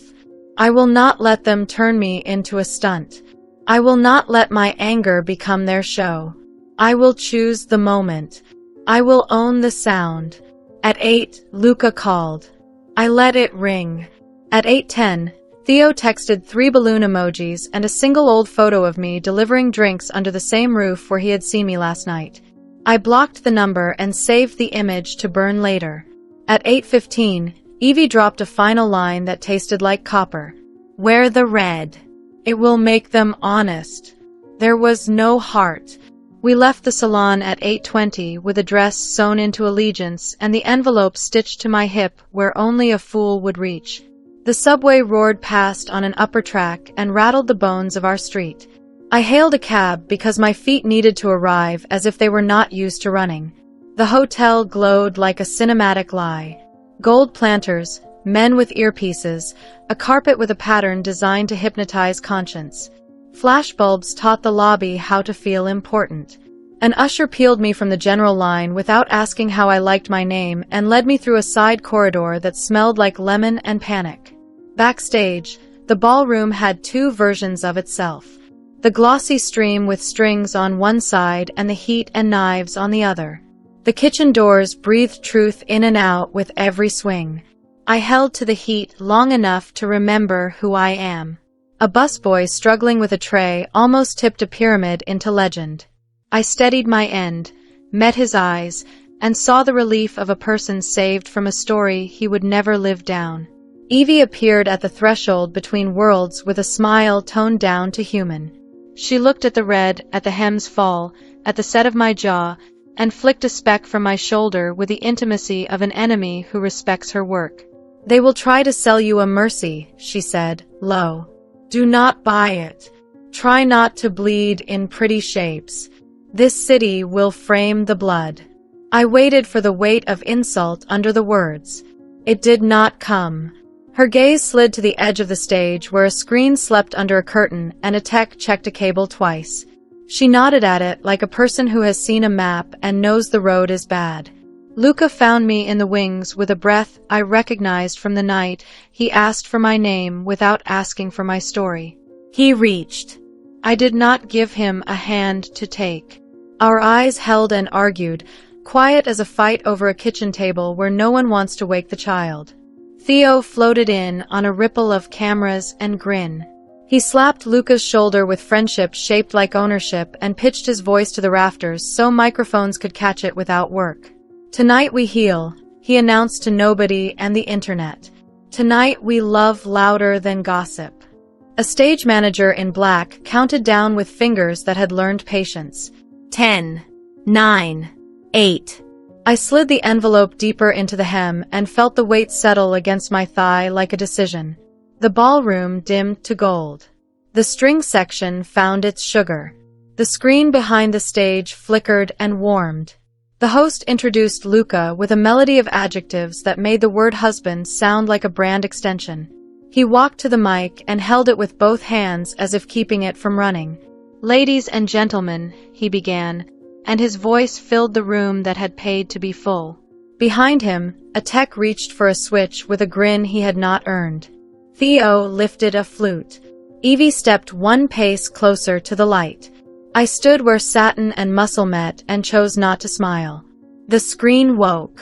I will not let them turn me into a stunt. I will not let my anger become their show. I will choose the moment. I will own the sound. At 8, Luca called. I let it ring. At 8:10, Theo texted 3 balloon emojis and a single old photo of me delivering drinks under the same roof where he had seen me last night. I blocked the number and saved the image to burn later. At 8:15, Evie dropped a final line that tasted like copper. Wear the red. It will make them honest. There was no heart. We left the salon at 8:20 with a dress sewn into allegiance and the envelope stitched to my hip where only a fool would reach. The subway roared past on an upper track and rattled the bones of our street. I hailed a cab because my feet needed to arrive as if they were not used to running. The hotel glowed like a cinematic lie. Gold planters, men with earpieces, a carpet with a pattern designed to hypnotize conscience. Flashbulbs taught the lobby how to feel important. An usher peeled me from the general line without asking how I liked my name and led me through a side corridor that smelled like lemon and panic. Backstage, the ballroom had 2 versions of itself. The glossy stream with strings on one side and the heat and knives on the other. The kitchen doors breathed truth in and out with every swing. I held to the heat long enough to remember who I am. A busboy struggling with a tray almost tipped a pyramid into legend. I steadied my end, met his eyes, and saw the relief of a person saved from a story he would never live down. Evie appeared at the threshold between worlds with a smile toned down to human. She looked at the red, at the hems fall, at the set of my jaw, and flicked a speck from my shoulder with the intimacy of an enemy who respects her work. They will try to sell you a mercy, she said, low. Do not buy it. Try not to bleed in pretty shapes. This city will frame the blood. I waited for the weight of insult under the words. It did not come. Her gaze slid to the edge of the stage where a screen slept under a curtain and a tech checked a cable twice. She nodded at it like a person who has seen a map and knows the road is bad. Luca found me in the wings with a breath I recognized from the night he asked for my name without asking for my story. He reached. I did not give him a hand to take. Our eyes held and argued, quiet as a fight over a kitchen table where no one wants to wake the child. Theo floated in on a ripple of cameras and grin. He slapped Luca's shoulder with friendship shaped like ownership and pitched his voice to the rafters so microphones could catch it without work. Tonight we heal, he announced to nobody and the internet. Tonight we love louder than gossip. A stage manager in black counted down with fingers that had learned patience. 10, 9, 8. I slid the envelope deeper into the hem and felt the weight settle against my thigh like a decision. The ballroom dimmed to gold. The string section found its sugar. The screen behind the stage flickered and warmed. The host introduced Luca with a melody of adjectives that made the word husband sound like a brand extension. He walked to the mic and held it with both hands as if keeping it from running. Ladies and gentlemen, he began, and his voice filled the room that had paid to be full. Behind him, a tech reached for a switch with a grin he had not earned. Theo lifted a flute. Evie stepped one pace closer to the light. I stood where satin and muscle met and chose not to smile. The screen woke,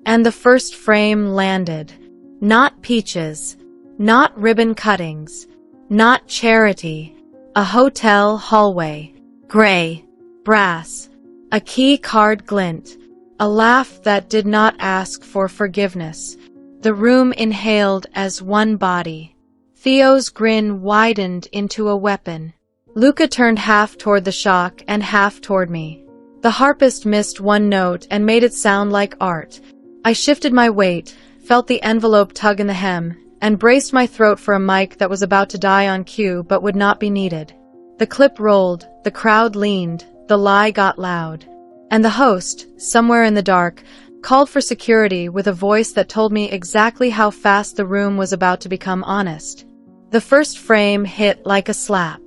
and the first frame landed. Not peaches, not ribbon cuttings, not charity. A hotel hallway. Gray, brass. A key card glint, a laugh that did not ask for forgiveness. The room inhaled as one body. Theo's grin widened into a weapon. Luca turned half toward the shock and half toward me. The harpist missed one note and made it sound like art. I shifted my weight, felt the envelope tug in the hem, and braced my throat for a mic that was about to die on cue but would not be needed. The clip rolled, the crowd leaned, the lie got loud. And the host, somewhere in the dark, called for security with a voice that told me exactly how fast the room was about to become honest. The first frame hit like a slap.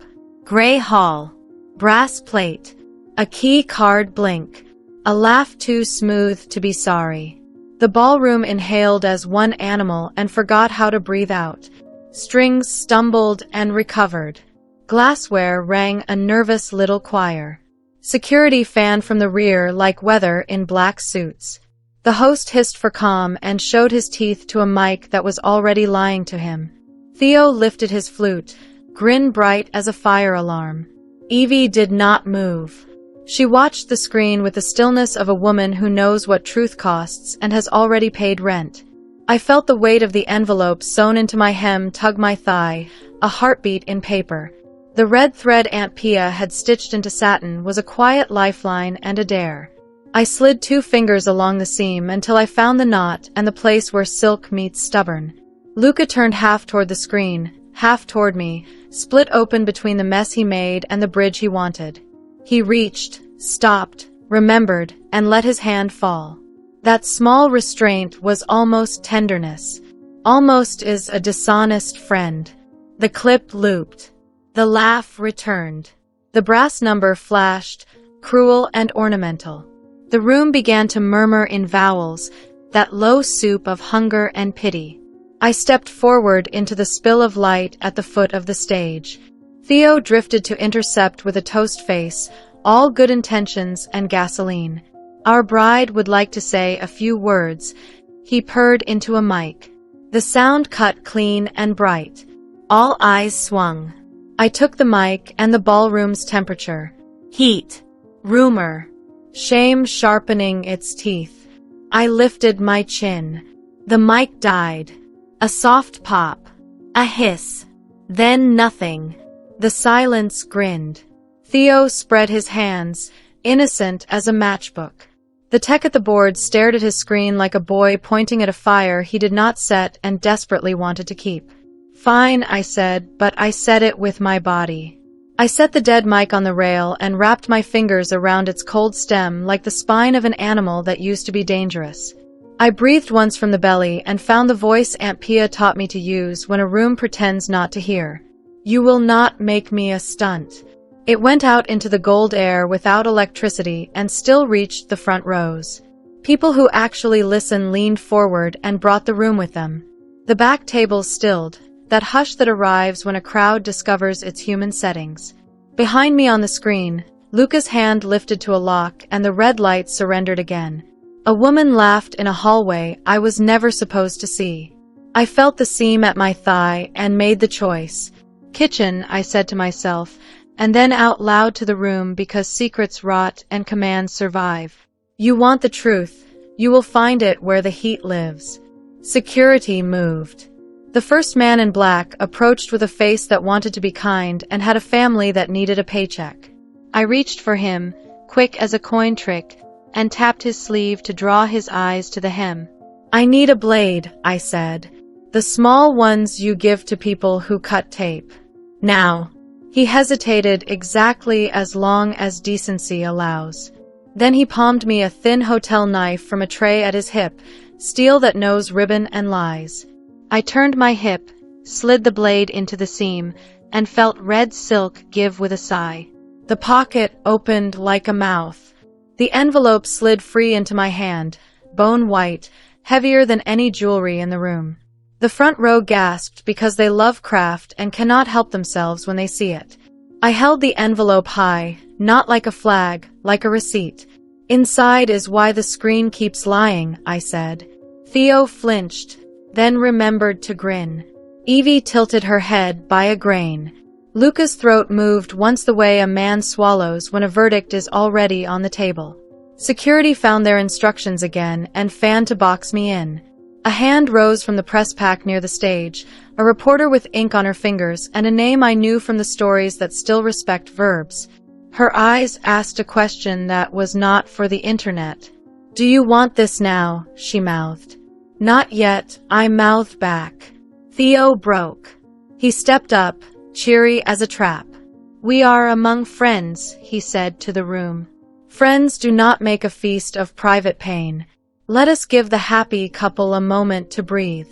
Gray hall. Brass plate. A key card blink. A laugh too smooth to be sorry. The ballroom inhaled as one animal and forgot how to breathe out. Strings stumbled and recovered. Glassware rang a nervous little choir. Security fanned from the rear like weather in black suits. The host hissed for calm and showed his teeth to a mic that was already lying to him. Theo lifted his flute, grin bright as a fire alarm. Evie did not move. She watched the screen with the stillness of a woman who knows what truth costs and has already paid rent. I felt the weight of the envelope sewn into my hem tug my thigh, a heartbeat in paper. The red thread Aunt Pia had stitched into satin was a quiet lifeline and a dare. I slid 2 fingers along the seam until I found the knot and the place where silk meets stubborn. Luca turned half toward the screen, half toward me, split open between the mess he made and the bridge he wanted. He reached, stopped, remembered, and let his hand fall. That small restraint was almost tenderness. Almost is a dishonest friend. The clip looped. The laugh returned. The brass number flashed, cruel and ornamental. The room began to murmur in vowels, that low soup of hunger and pity. I stepped forward into the spill of light at the foot of the stage. Theo drifted to intercept with a toast face, all good intentions and gasoline. Our bride would like to say a few words. He purred into a mic. The sound cut clean and bright. All eyes swung. I took the mic and the ballroom's temperature. Heat. Rumor. Shame sharpening its teeth. I lifted my chin. The mic died. A soft pop. A hiss. Then nothing. The silence grinned. Theo spread his hands, innocent as a matchbook. The tech at the board stared at his screen like a boy pointing at a fire he did not set and desperately wanted to keep. Fine, I said, but I said it with my body. I set the dead mic on the rail and wrapped my fingers around its cold stem like the spine of an animal that used to be dangerous. I breathed once from the belly and found the voice Aunt Pia taught me to use when a room pretends not to hear. You will not make me a stunt. It went out into the gold air without electricity and still reached the front rows. People who actually listen leaned forward and brought the room with them. The back tables stilled, that hush that arrives when a crowd discovers its human settings. Behind me on the screen, Luca's hand lifted to a lock and the red light surrendered again. A woman laughed in a hallway I was never supposed to see. I felt the seam at my thigh and made the choice. Kitchen, I said to myself, and then out loud to the room because secrets rot and commands survive. You want the truth. You will find it where the heat lives. Security moved. The first man in black approached with a face that wanted to be kind and had a family that needed a paycheck. I reached for him, quick as a coin trick, and tapped his sleeve to draw his eyes to the hem. I need a blade, I said. The small ones you give to people who cut tape. Now. He hesitated exactly as long as decency allows. Then he palmed me a thin hotel knife from a tray at his hip, steel that knows ribbon and lies. I turned my hip, slid the blade into the seam, and felt red silk give with a sigh. The pocket opened like a mouth. The envelope slid free into my hand, bone white, heavier than any jewelry in the room. The front row gasped because they love craft and cannot help themselves when they see it. I held the envelope high, not like a flag, like a receipt. Inside is why the screen keeps lying, I said. Theo flinched, then remembered to grin. Evie tilted her head by a grain. Luca's throat moved once the way a man swallows when a verdict is already on the table. Security found their instructions again and fanned to box me in. A hand rose from the press pack near the stage, a reporter with ink on her fingers and a name I knew from the stories that still respect verbs. Her eyes asked a question that was not for the internet. Do you want this now? She mouthed. Not yet, I mouthed back. Theo broke. He stepped up, cheery as a trap. We are among friends, he said to the room. Friends do not make a feast of private pain. Let us give the happy couple a moment to breathe.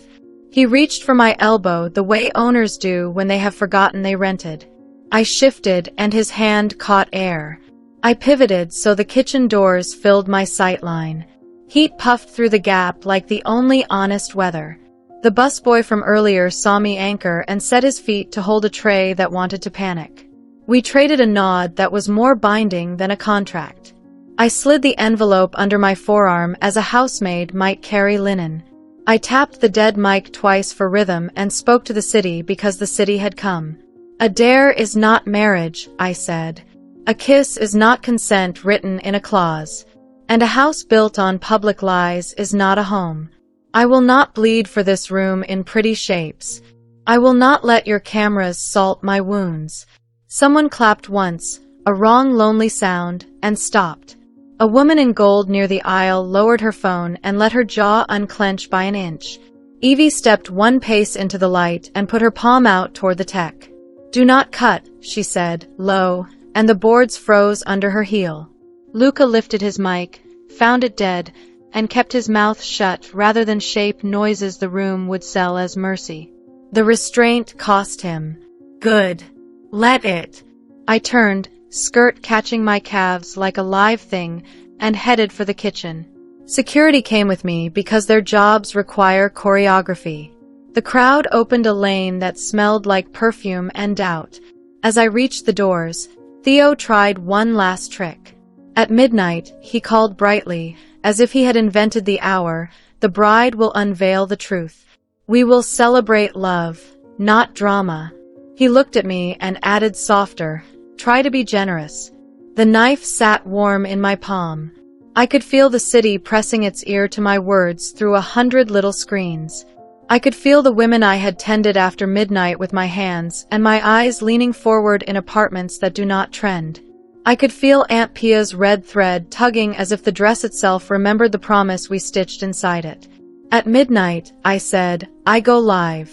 He reached for my elbow the way owners do when they have forgotten they rented. I shifted and his hand caught air. I pivoted so the kitchen doors filled my sightline. Heat puffed through the gap like the only honest weather. The busboy from earlier saw me anchor and set his feet to hold a tray that wanted to panic. We traded a nod that was more binding than a contract. I slid the envelope under my forearm as a housemaid might carry linen. I tapped the dead mic twice for rhythm and spoke to the city because the city had come. A dare is not marriage, I said. A kiss is not consent written in a clause. And a house built on public lies is not a home. I will not bleed for this room in pretty shapes. I will not let your cameras salt my wounds. Someone clapped once, a wrong lonely sound, and stopped. A woman in gold near the aisle lowered her phone and let her jaw unclench by an inch. Evie stepped one pace into the light and put her palm out toward the tech. "Do not cut," she said, low, and the boards froze under her heel. Luca lifted his mic, found it dead, and kept his mouth shut rather than shape noises the room would sell as mercy. The restraint cost him. Good. Let it. I turned, skirt catching my calves like a live thing, and headed for the kitchen. Security came with me because their jobs require choreography. The crowd opened a lane that smelled like perfume and doubt. As I reached the doors, Theo tried one last trick. At midnight, he called brightly, as if he had invented the hour, "The bride will unveil the truth. We will celebrate love, not drama." He looked at me and added softer, "Try to be generous." The knife sat warm in my palm. I could feel the city pressing its ear to my words through 100 little screens. I could feel the women I had tended after midnight with my hands, and my eyes leaning forward in apartments that do not trend. I could feel Aunt Pia's red thread tugging as if the dress itself remembered the promise we stitched inside it. At midnight, I said, I go live.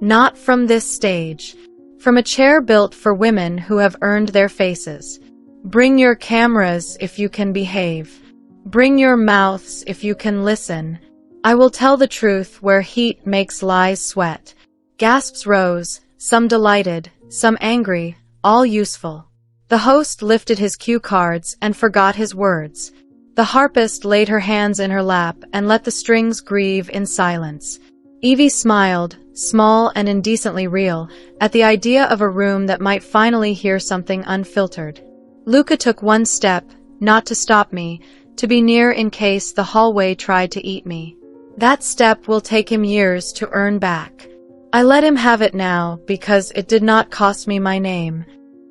Not from this stage. From a chair built for women who have earned their faces. Bring your cameras if you can behave. Bring your mouths if you can listen. I will tell the truth where heat makes lies sweat. Gasps rose, some delighted, some angry, all useful. The host lifted his cue cards and forgot his words. The harpist laid her hands in her lap and let the strings grieve in silence. Evie smiled, small and indecently real, at the idea of a room that might finally hear something unfiltered. Luca took one step, not to stop me, to be near in case the hallway tried to eat me. That step will take him years to earn back. I let him have it now because it did not cost me my name.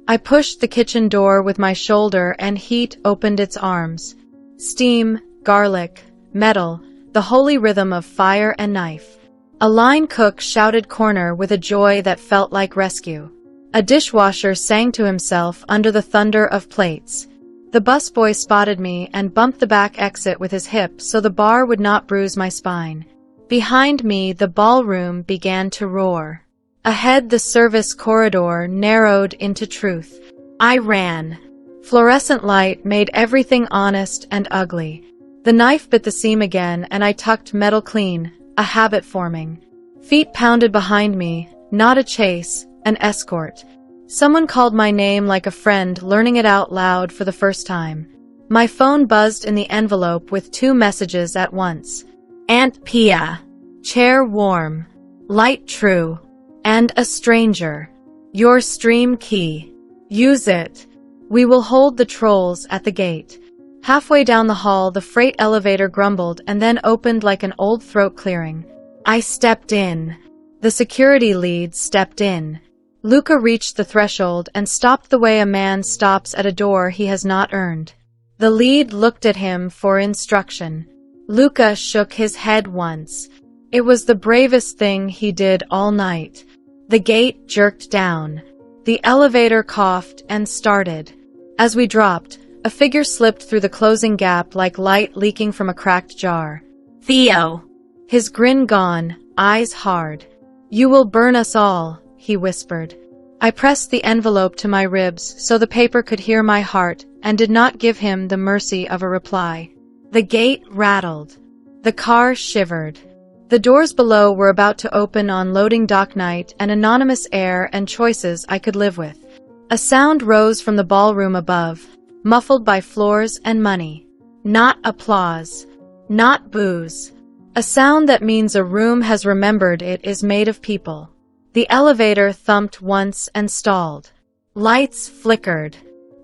I pushed the kitchen door with my shoulder and heat opened its arms. Steam, garlic, metal, the holy rhythm of fire and knife. A line cook shouted corner with a joy that felt like rescue. A dishwasher sang to himself under the thunder of plates. The busboy spotted me and bumped the back exit with his hip so the bar would not bruise my spine. Behind me, the ballroom began to roar. Ahead, the service corridor narrowed into truth. I ran. Fluorescent light made everything honest and ugly. The knife bit the seam again and I tucked metal clean, a habit forming. Feet pounded behind me, not a chase, an escort. Someone called my name like a friend learning it out loud for the first time. My phone buzzed in the envelope with 2 messages at once. Aunt Pia. Chair warm. Light true. And a stranger. Your stream key. Use it. We will hold the trolls at the gate. Halfway down the hall, the freight elevator grumbled and then opened like an old throat clearing. I stepped in. The security lead stepped in. Luca reached the threshold and stopped the way a man stops at a door he has not earned. The lead looked at him for instruction. Luca shook his head once. It was the bravest thing he did all night. The gate jerked down. The elevator coughed and started. As we dropped, a figure slipped through the closing gap like light leaking from a cracked jar. Theo. His grin gone, eyes hard. You will burn us all, he whispered. I pressed the envelope to my ribs so the paper could hear my heart and did not give him the mercy of a reply. The gate rattled. The car shivered. The doors below were about to open on loading dock night, an anonymous air and choices I could live with. A sound rose from the ballroom above. muffled by floors and money. Not applause. Not booze. A sound that means a room has remembered it is made of people. The elevator thumped once and stalled. Lights flickered.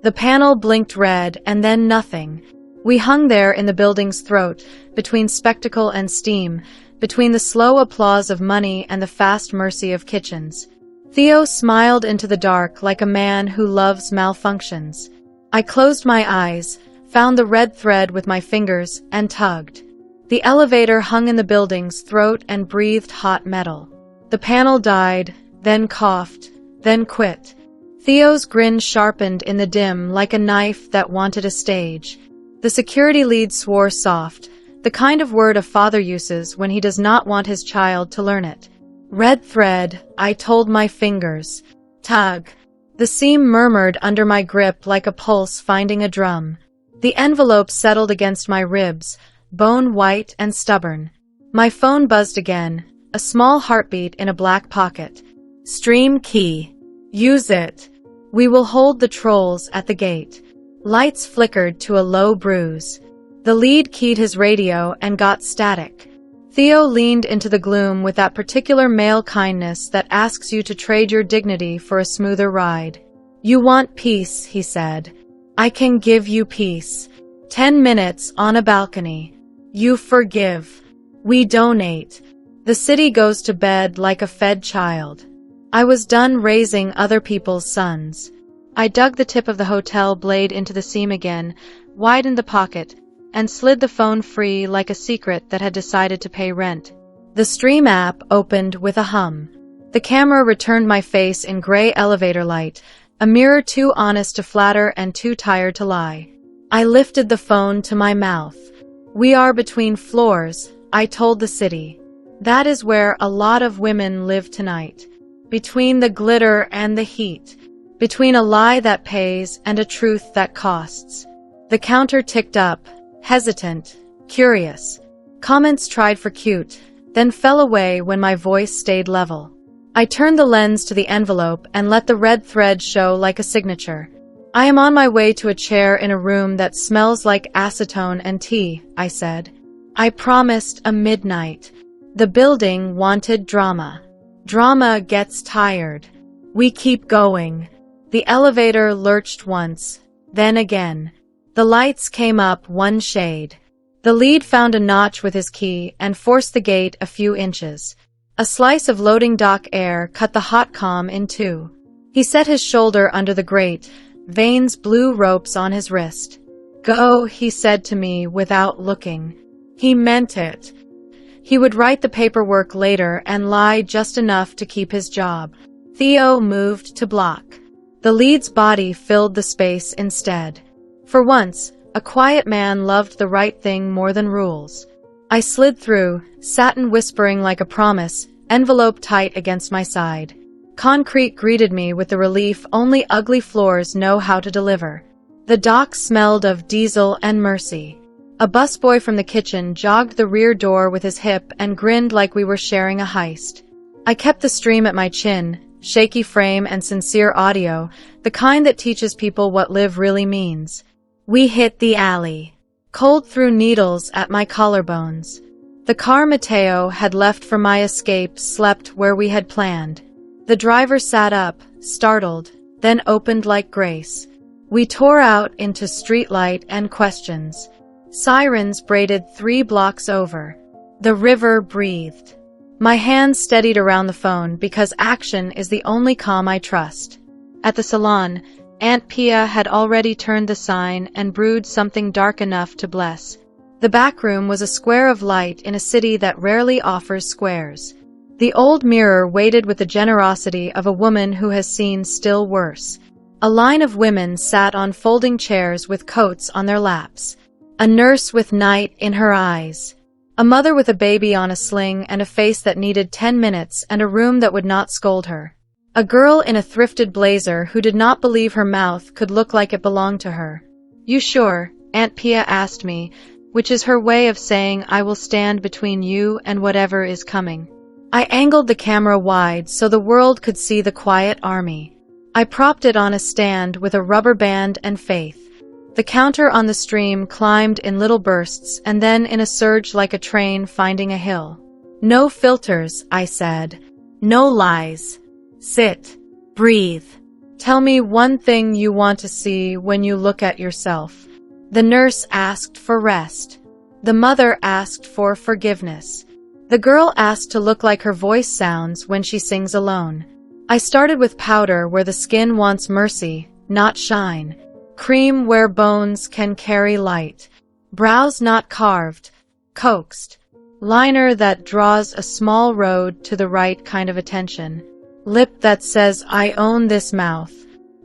The panel blinked red and then nothing. We hung there in the building's throat, between spectacle and steam, between the slow applause of money and the fast mercy of kitchens. Theo smiled into the dark like a man who loves malfunctions. I closed my eyes, found the red thread with my fingers, and tugged. The elevator hung in the building's throat and breathed hot metal. The panel died, then coughed, then quit. Theo's grin sharpened in the dim like a knife that wanted a stage. The security lead swore soft, the kind of word a father uses when he does not want his child to learn it. Red thread, I told my fingers. Tug. The seam murmured under my grip like a pulse finding a drum. The envelope settled against my ribs, bone white and stubborn. My phone buzzed again, a small heartbeat in a black pocket. Stream key. Use it. We will hold the trolls at the gate. Lights flickered to a low bruise. The lead keyed his radio and got static. Theo leaned into the gloom with that particular male kindness that asks you to trade your dignity for a smoother ride. You want peace, he said. I can give you peace. 10 minutes on a balcony. You forgive. We donate. The city goes to bed like a fed child. I was done raising other people's sons. I dug the tip of the hotel blade into the seam again, widened the pocket, and slid the phone free like a secret that had decided to pay rent. The Stream app opened with a hum. The camera returned my face in gray elevator light, a mirror too honest to flatter and too tired to lie. I lifted the phone to my mouth. We are between floors, I told the city. That is where a lot of women live tonight. Between the glitter and the heat. Between a lie that pays and a truth that costs. The counter ticked up, hesitant, curious. Comments tried for cute, then fell away when my voice stayed level. I turned the lens to the envelope and let the red thread show like a signature. I am on my way to a chair in a room that smells like acetone and tea, I said. I promised a midnight. The building wanted drama. Drama gets tired. We keep going. The elevator lurched once, then again. The lights came up one shade. The lead found a notch with his key and forced the gate a few inches. A slice of loading dock air cut the hot comm in two. He set his shoulder under the grate, veins blue ropes on his wrist. Go, he said to me without looking. He meant it. He would write the paperwork later and lie just enough to keep his job. Theo moved to block. The lead's body filled the space instead. For once, a quiet man loved the right thing more than rules. I slid through, satin whispering like a promise, envelope tight against my side. Concrete greeted me with the relief only ugly floors know how to deliver. The dock smelled of diesel and mercy. A busboy from the kitchen jogged the rear door with his hip and grinned like we were sharing a heist. I kept the stream at my chin, shaky frame and sincere audio, the kind that teaches people what live really means. We hit the alley. Cold threw needles at my collarbones. The car Mateo had left for my escape slept where we had planned. The driver sat up, startled, then opened like grace. We tore out into streetlight and questions. Sirens braided 3 blocks over. The river breathed. My hands steadied around the phone because action is the only calm I trust. At the salon, Aunt Pia had already turned the sign and brewed something dark enough to bless. The back room was a square of light in a city that rarely offers squares. The old mirror waited with the generosity of a woman who has seen still worse. A line of women sat on folding chairs with coats on their laps. A nurse with night in her eyes. A mother with a baby on a sling and a face that needed 10 minutes and a room that would not scold her. A girl in a thrifted blazer who did not believe her mouth could look like it belonged to her. You sure? Aunt Pia asked me, which is her way of saying I will stand between you and whatever is coming. I angled the camera wide so the world could see the quiet army. I propped it on a stand with a rubber band and faith. The counter on the stream climbed in little bursts and then in a surge like a train finding a hill. No filters, I said. No lies. Sit. Breathe. Tell me one thing you want to see when you look at yourself. The nurse asked for rest. The mother asked for forgiveness. The girl asked to look like her voice sounds when she sings alone. I started with powder where the skin wants mercy, not shine. Cream where bones can carry light. Brows not carved, coaxed. Liner that draws a small road to the right kind of attention. Lip that says, I own this mouth.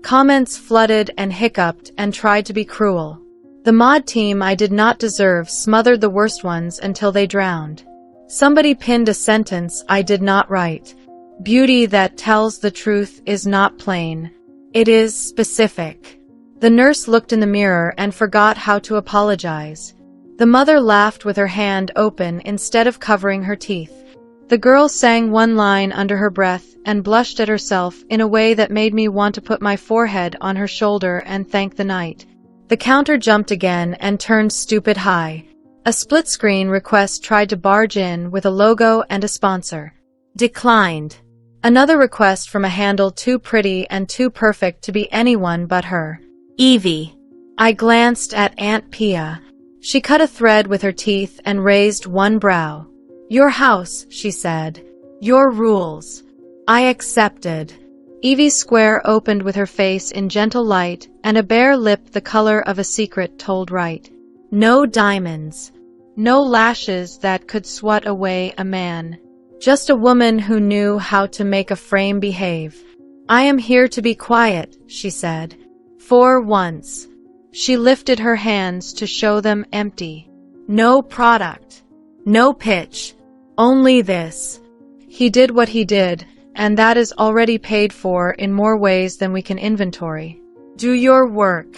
Comments flooded and hiccuped and tried to be cruel. The mod team I did not deserve smothered the worst ones until they drowned. Somebody pinned a sentence I did not write. Beauty that tells the truth is not plain. It is specific. The nurse looked in the mirror and forgot how to apologize. The mother laughed with her hand open instead of covering her teeth. The girl sang one line under her breath and blushed at herself in a way that made me want to put my forehead on her shoulder and thank the night. The counter jumped again and turned stupid high. A split-screen request tried to barge in with a logo and a sponsor. Declined. Another request from a handle too pretty and too perfect to be anyone but her. Evie. I glanced at Aunt Pia. She cut a thread with her teeth and raised one brow. Your house, she said. Your rules. I accepted. Evie's square opened with her face in gentle light and a bare lip the color of a secret told right. No diamonds. No lashes that could swat away a man. Just a woman who knew how to make a frame behave. I am here to be quiet, she said. For once. She lifted her hands to show them empty. No product. No pitch. Only this. He did what he did, and that is already paid for in more ways than we can inventory. Do your work.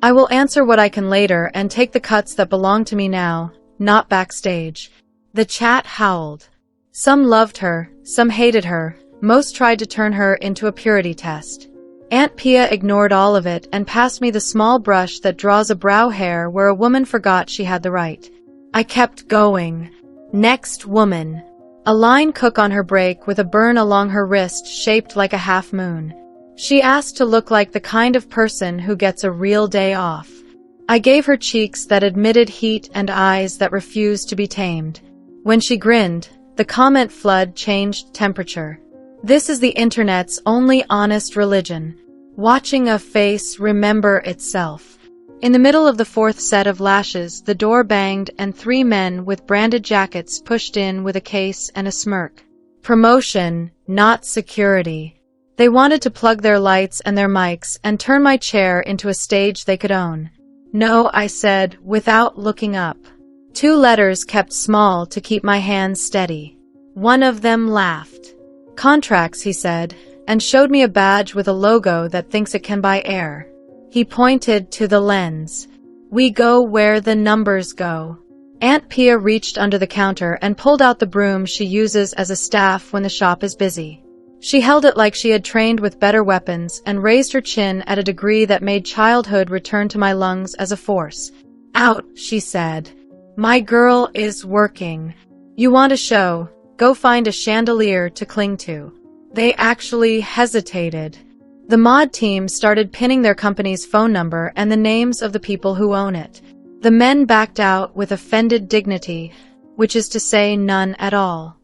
I will answer what I can later and take the cuts that belong to me now, not backstage. The chat howled. Some loved her, some hated her, most tried to turn her into a purity test. Aunt Pia ignored all of it and passed me the small brush that draws a brow hair where a woman forgot she had the right. I kept going. Next woman. A line cook on her break with a burn along her wrist shaped like a half moon. She asked to look like the kind of person who gets a real day off. I gave her cheeks that admitted heat and eyes that refused to be tamed. When she grinned, the comment flood changed temperature. This is the internet's only honest religion. Watching a face remember itself. In the middle of the fourth set of lashes, the door banged and 3 men with branded jackets pushed in with a case and a smirk. Promotion, not security. They wanted to plug their lights and their mics and turn my chair into a stage they could own. No, I said, without looking up. 2 letters kept small to keep my hands steady. One of them laughed. Contracts, he said, and showed me a badge with a logo that thinks it can buy air. He pointed to the lens. We go where the numbers go. Aunt Pia reached under the counter and pulled out the broom she uses as a staff when the shop is busy. She held it like she had trained with better weapons and raised her chin at a degree that made childhood return to my lungs as a force. Out, she said. My girl is working. You want a show? Go find a chandelier to cling to. They actually hesitated. The mod team started pinning their company's phone number and the names of the people who own it. The men backed out with offended dignity, which is to say none at all.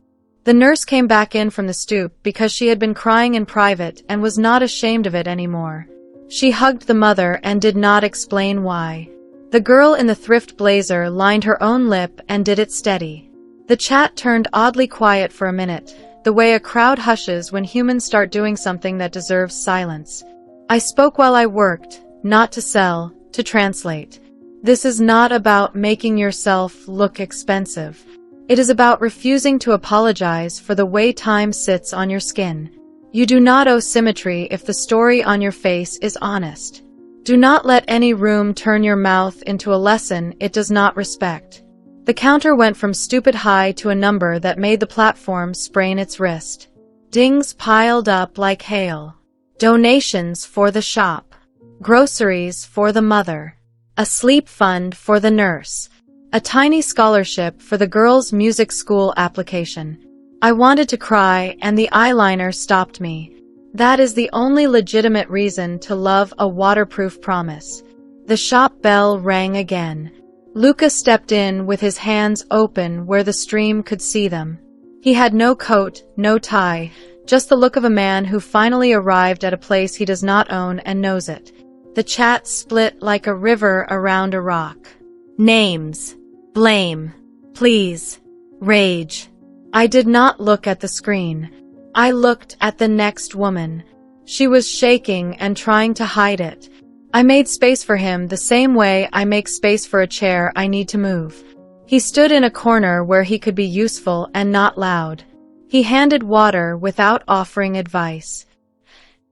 The nurse came back in from the stoop because she had been crying in private and was not ashamed of it anymore. She hugged the mother and did not explain why. The girl in the thrift blazer lined her own lip and did it steady. The chat turned oddly quiet for a minute, the way a crowd hushes when humans start doing something that deserves silence. I spoke while I worked, not to sell, to translate. This is not about making yourself look expensive. It is about refusing to apologize for the way time sits on your skin. You do not owe symmetry if the story on your face is honest. Do not let any room turn your mouth into a lesson it does not respect. The counter went from stupid high to a number that made the platform sprain its wrist. Dings piled up like hail. Donations for the shop. Groceries for the mother. a sleep fund for the nurse, a tiny scholarship for the girls' music school application. I wanted to cry, and the eyeliner stopped me. That is the only legitimate reason to love a waterproof promise. The shop bell rang again. Luca stepped in with his hands open where the stream could see them. He had no coat, no tie, just the look of a man who finally arrived at a place he does not own and knows it. The chat split like a river around a rock. Names. Blame. Please. Rage. I did not look at the screen. I looked at the next woman. She was shaking and trying to hide it. I made space for him the same way I make space for a chair I need to move. He stood in a corner where he could be useful and not loud. He handed water without offering advice.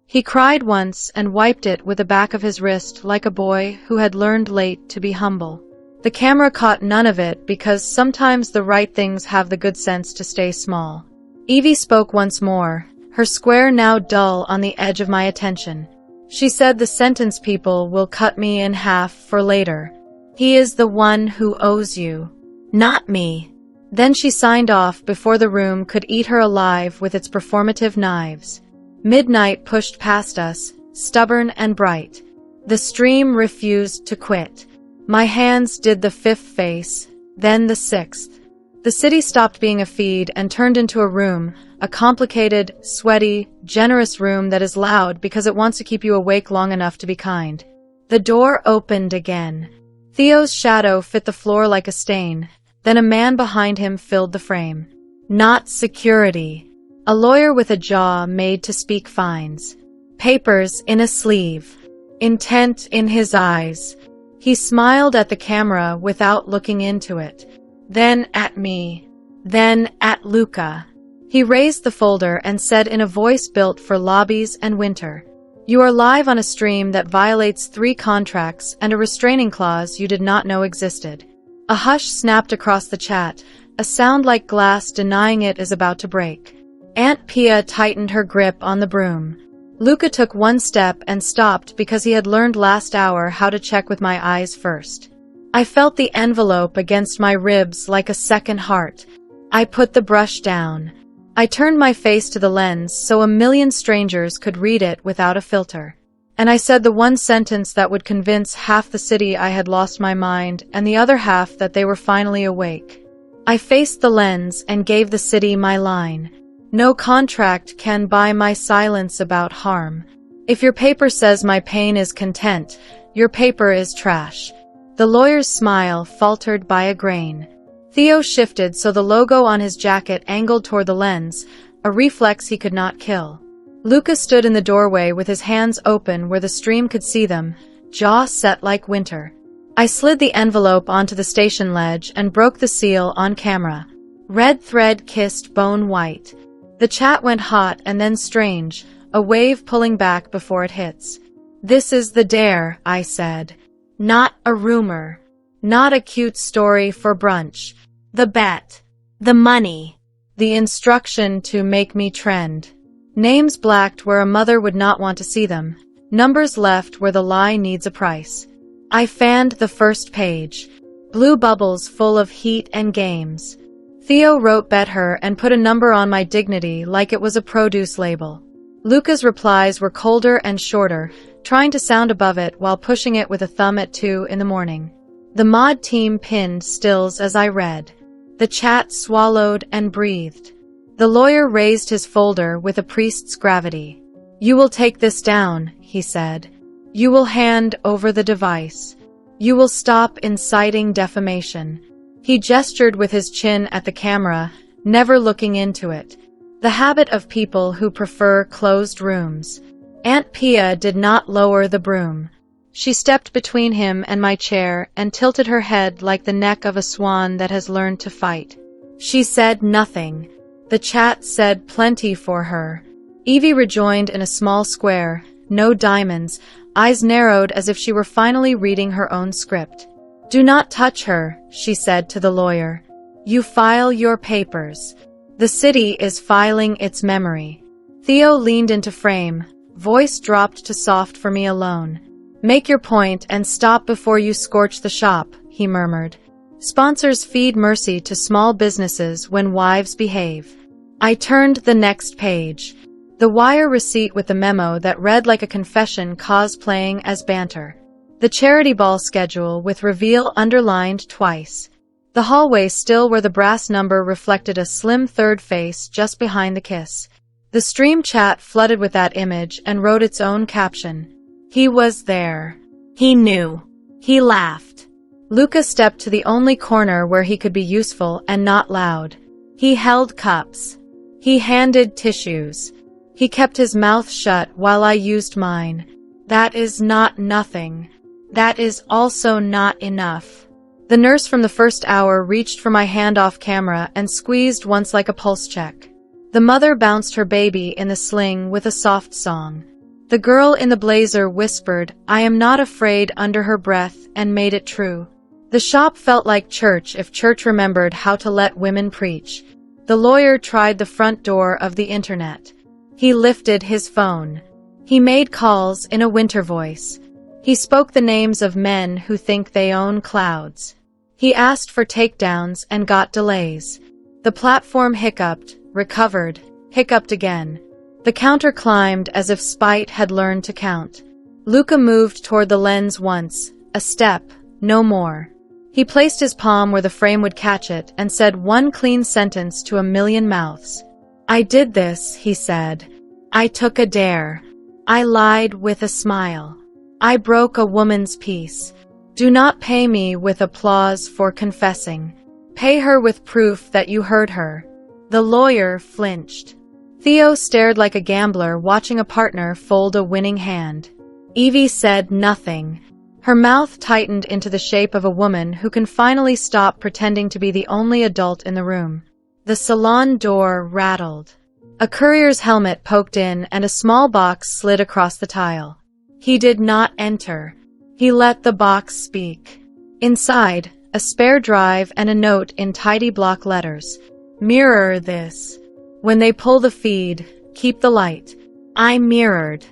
He cried once and wiped it with the back of his wrist like a boy who had learned late to be humble. The camera caught none of it because sometimes the right things have the good sense to stay small. Evie spoke once more, her square now dull on the edge of my attention. She said the sentence people will cut me in half for later. He is the one who owes you, not me. Then she signed off before the room could eat her alive with its performative knives. Midnight pushed past us, stubborn and bright. The stream refused to quit. My hands did the fifth face, then the sixth. The city stopped being a feed and turned into a room, a complicated, sweaty, generous room that is loud because it wants to keep you awake long enough to be kind. The door opened again. Theo's shadow fit the floor like a stain. Then a man behind him filled the frame. Not security. A lawyer with a jaw made to speak fines. Papers in a sleeve. Intent in his eyes. He smiled at the camera without looking into it. Then at me. Then at Luca. He raised the folder and said in a voice built for lobbies and winter, "You are live on a stream that violates 3 contracts and a restraining clause you did not know existed." A hush snapped across the chat, a sound like glass denying it is about to break. Aunt Pia tightened her grip on the broom. Luca took one step and stopped because he had learned last hour how to check with my eyes first. I felt the envelope against my ribs like a second heart. I put the brush down. I turned my face to the lens so a million strangers could read it without a filter. And I said the one sentence that would convince half the city I had lost my mind and the other half that they were finally awake. I faced the lens and gave the city my line. No contract can buy my silence about harm. If your paper says my pain is content, your paper is trash. The lawyer's smile faltered by a grain. Theo shifted so the logo on his jacket angled toward the lens, a reflex he could not kill. Luca stood in the doorway with his hands open where the stream could see them, jaw set like winter. I slid the envelope onto the station ledge and broke the seal on camera. Red thread kissed bone white. The chat went hot and then strange, a wave pulling back before it hits. "This is the dare," I said. Not a rumor. Not a cute story for brunch. The bet. The money. The instruction to make me trend. Names blacked where a mother would not want to see them. Numbers left where the lie needs a price. I fanned the first page. Blue bubbles full of heat and games. Theo wrote bet her and put a number on my dignity like it was a produce label. Luca's replies were colder and shorter, trying to sound above it while pushing it with a thumb at 2 in the morning. The mod team pinned stills as I read. The chat swallowed and breathed. The lawyer raised his folder with a priest's gravity. "You will take this down," he said. "You will hand over the device. You will stop inciting defamation." He gestured with his chin at the camera, never looking into it. The habit of people who prefer closed rooms. Aunt Pia did not lower the broom. She stepped between him and my chair and tilted her head like the neck of a swan that has learned to fight. She said nothing. The chat said plenty for her. Evie rejoined in a small square, no diamonds, eyes narrowed as if she were finally reading her own script. "Do not touch her," she said to the lawyer. "You file your papers. The city is filing its memory." Theo leaned into frame, voice dropped to soft for me alone. Make your point and stop before you scorch the shop, he murmured. Sponsors feed mercy to small businesses when wives behave. I turned the next page. The wire receipt with the memo that read like a confession cosplaying as banter. The charity ball schedule with reveal underlined twice. The hallway still where the brass number reflected a slim third face just behind the kiss. The stream chat flooded with that image and wrote its own caption. He was there. He knew. He laughed. Luca stepped to the only corner where he could be useful and not loud. He held cups. He handed tissues. He kept his mouth shut while I used mine. That is not nothing. That is also not enough. The nurse from the first hour reached for my hand off camera and squeezed once like a pulse check. The mother bounced her baby in the sling with a soft song. The girl in the blazer whispered, "I am not afraid," under her breath and made it true. The shop felt like church if church remembered how to let women preach. The lawyer tried the front door of the internet. He lifted his phone. He made calls in a winter voice. He spoke the names of men who think they own clouds. He asked for takedowns and got delays. The platform hiccuped, recovered, hiccuped again. The counter climbed as if spite had learned to count. Luca moved toward the lens once, a step, no more. He placed his palm where the frame would catch it and said one clean sentence to a million mouths. "I did this," he said. "I took a dare. I lied with a smile. I broke a woman's peace. Do not pay me with applause for confessing. Pay her with proof that you heard her." The lawyer flinched. Theo stared like a gambler watching a partner fold a winning hand. Evie said nothing. Her mouth tightened into the shape of a woman who can finally stop pretending to be the only adult in the room. The salon door rattled. A courier's helmet poked in and a small box slid across the tile. He did not enter. He let the box speak. Inside, a spare drive and a note in tidy block letters. "Mirror this. When they pull the feed, keep the light." I mirrored.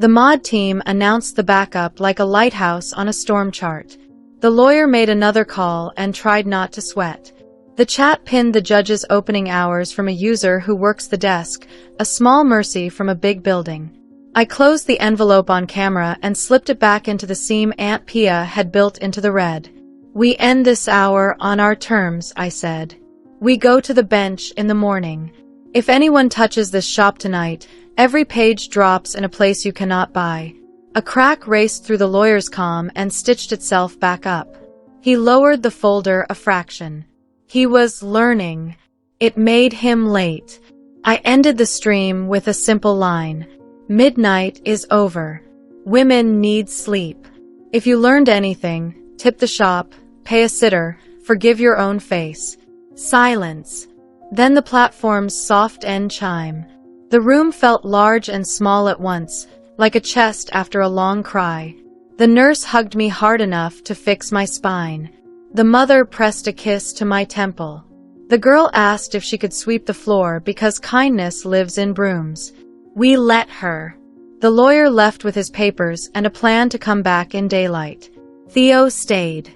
The mod team announced the backup like a lighthouse on a storm chart. The lawyer made another call and tried not to sweat. The chat pinned the judge's opening hours from a user who works the desk, a small mercy from a big building. I closed the envelope on camera and slipped it back into the seam Aunt Pia had built into the red. "We end this hour on our terms," I said. "We go to the bench in the morning. If anyone touches this shop tonight, every page drops in a place you cannot buy." A crack raced through the lawyer's comm and stitched itself back up. He lowered the folder a fraction. He was learning. It made him late. I ended the stream with a simple line. "Midnight is over. Women need sleep. If you learned anything, tip the shop, pay a sitter, forgive your own face." Silence. Then the platform's soft end chime. The room felt large and small at once, like a chest after a long cry. The nurse hugged me hard enough to fix my spine. The mother pressed a kiss to my temple. The girl asked if she could sweep the floor because kindness lives in brooms. We let her. The lawyer left with his papers and a plan to come back in daylight. Theo stayed.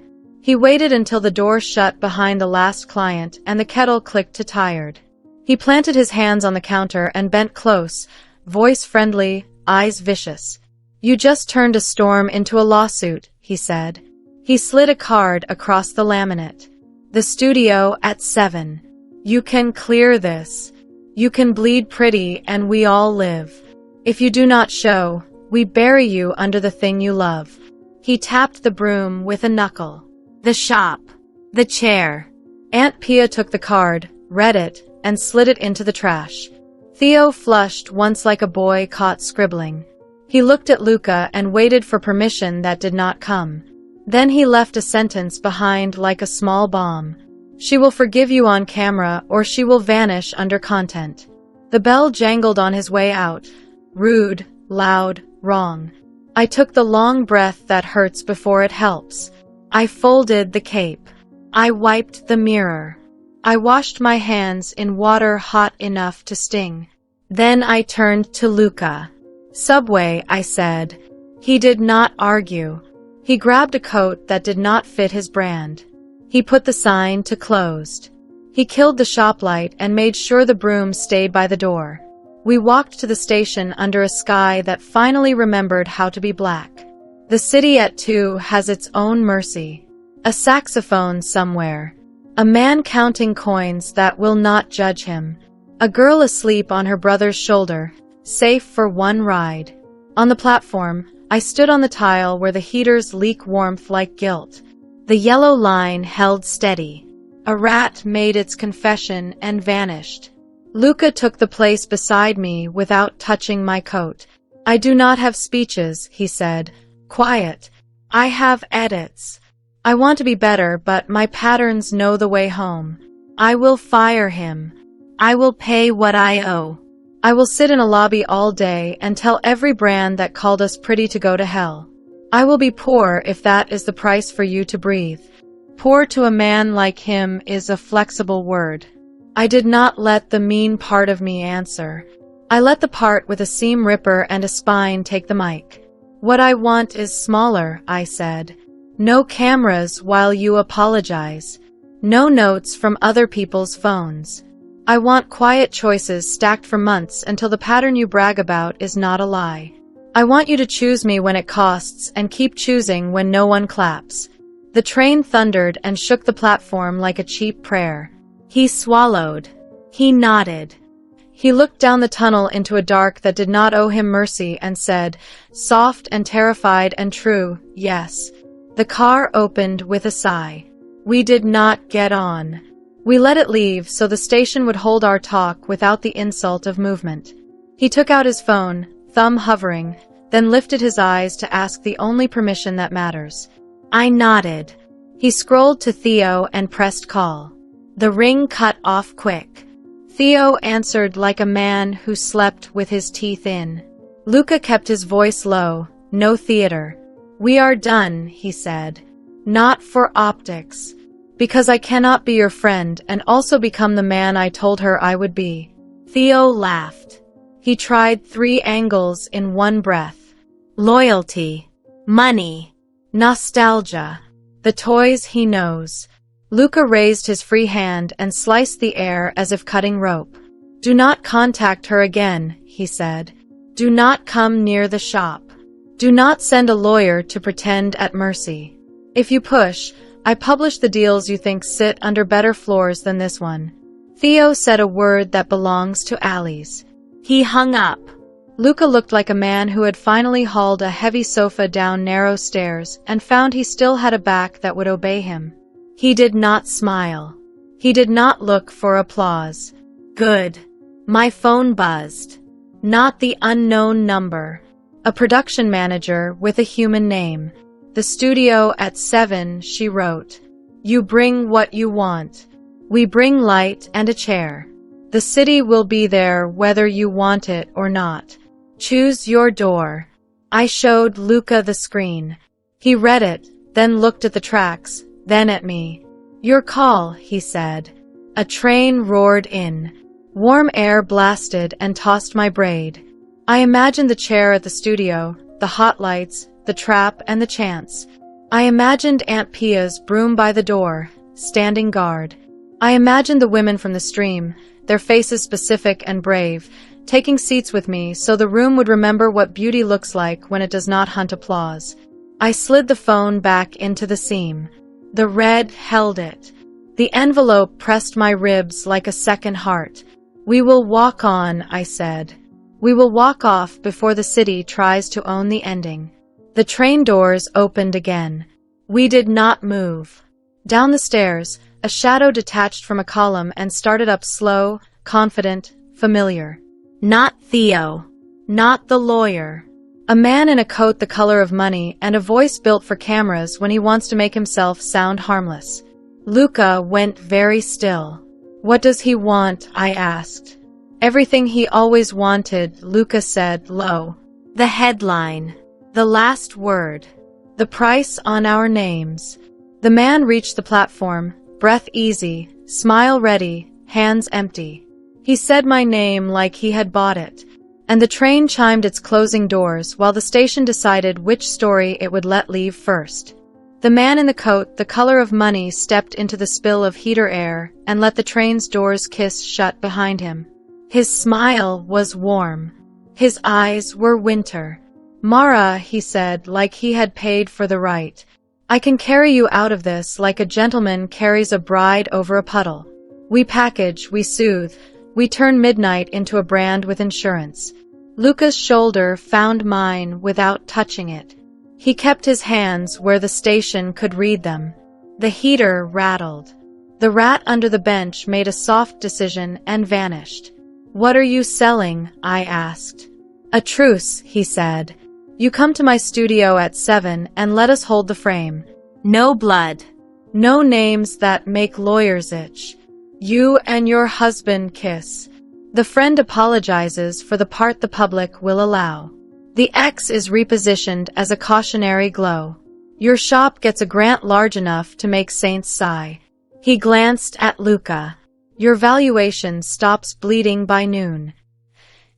He waited until the door shut behind the last client and the kettle clicked to tired. He planted his hands on the counter and bent close, voice friendly, eyes vicious. "You just turned a storm into a lawsuit," he said. He slid a card across the laminate. "The studio at 7. You can clear this. You can bleed pretty and we all live. If you do not show, we bury you under the thing you love." He tapped the broom with a knuckle. "The shop. The chair." Aunt Pia took the card, read it, and slid it into the trash. Theo flushed once like a boy caught scribbling. He looked at Luca and waited for permission that did not come. Then he left a sentence behind like a small bomb. "She will forgive you on camera or she will vanish under content." The bell jangled on his way out. Rude, loud, wrong. I took the long breath that hurts before it helps. I folded the cape. I wiped the mirror. I washed my hands in water hot enough to sting. Then I turned to Luca. "Subway," I said. He did not argue. He grabbed a coat that did not fit his brand. He put the sign to closed. He killed the shop light and made sure the broom stayed by the door. We walked to the station under a sky that finally remembered how to be black. The city at 2 has its own mercy. A saxophone somewhere. A man counting coins that will not judge him. A girl asleep on her brother's shoulder, safe for one ride. On the platform, I stood on the tile where the heaters leak warmth like guilt. The yellow line held steady. A rat made its confession and vanished. Luca took the place beside me without touching my coat. I do not have speeches, he said. Quiet. I have edits. I want to be better, but my patterns know the way home. I will fire him. I will pay what I owe. I will sit in a lobby all day and tell every brand that called us pretty to go to hell. I will be poor if that is the price for you to breathe. Poor to a man like him is a flexible word. I did not let the mean part of me answer. I let the part with a seam ripper and a spine take the mic. What I want is smaller, I said. No cameras while you apologize. No notes from other people's phones. I want quiet choices stacked for months until the pattern you brag about is not a lie. I want you to choose me when it costs and keep choosing when no one claps. The train thundered and shook the platform like a cheap prayer. He swallowed. He nodded. He looked down the tunnel into a dark that did not owe him mercy and said, soft and terrified and true, yes. The car opened with a sigh. We did not get on. We let it leave so the station would hold our talk without the insult of movement. He took out his phone, thumb hovering, then lifted his eyes to ask the only permission that matters. I nodded. He scrolled to Theo and pressed call. The ring cut off quick. Theo answered like a man who slept with his teeth in. Luca kept his voice low. No theater. We are done, he said. Not for optics. Because I cannot be your friend and also become the man I told her I would be. Theo laughed. He tried 3 angles in one breath. Loyalty. Money. Nostalgia. The toys he knows. Luca raised his free hand and sliced the air as if cutting rope. Do not contact her again, he said. Do not come near the shop. Do not send a lawyer to pretend at mercy. If you push, I publish the deals you think sit under better floors than this one. Theo said a word that belongs to alleys. He hung up. Luca looked like a man who had finally hauled a heavy sofa down narrow stairs and found he still had a back that would obey him. He did not smile. He did not look for applause. Good. My phone buzzed. Not the unknown number. A production manager with a human name. The studio at 7, she wrote. You bring what you want. We bring light and a chair. The city will be there whether you want it or not. Choose your door. I showed Luca the screen. He read it, then looked at the tracks, then at me. Your call, he said. A train roared in. Warm air blasted and tossed my braid. I imagined the chair at the studio, the hot lights, the trap and the chance. I imagined Aunt Pia's broom by the door, standing guard. I imagined the women from the stream, their faces specific and brave, taking seats with me so the room would remember what beauty looks like when it does not hunt applause. I slid the phone back into the seam. The red held it. The envelope pressed my ribs like a second heart. We will walk on, I said. We will walk off before the city tries to own the ending. The train doors opened again. We did not move. Down the stairs, a shadow detached from a column and started up slow, confident, familiar. Not Theo. Not the lawyer. A man in a coat the color of money and a voice built for cameras when he wants to make himself sound harmless. Luca went very still. What does he want? I asked. Everything he always wanted, Luca said low. The headline. The last word. The price on our names. The man reached the platform, breath easy, smile ready, hands empty. He said my name like he had bought it. and the train chimed its closing doors while the station decided which story it would let leave first. The man in the coat, the color of money, stepped into the spill of heater air and let the train's doors kiss shut behind him. His smile was warm. His eyes were winter. "Mara," he said, like he had paid for the right. "I can carry you out of this like a gentleman carries a bride over a puddle. We package, we soothe, we turn midnight into a brand with insurance." Luca's shoulder found mine without touching it. He kept his hands where the station could read them. The heater rattled. The rat under the bench made a soft decision and vanished. "What are you selling?" I asked. "A truce," he said. "You come to my studio at 7 and let us hold the frame. No blood. No names that make lawyers itch. You and your husband kiss. The friend apologizes for the part the public will allow. The X is repositioned as a cautionary glow. Your shop gets a grant large enough to make saints sigh." He glanced at Luca. "Your valuation stops bleeding by noon."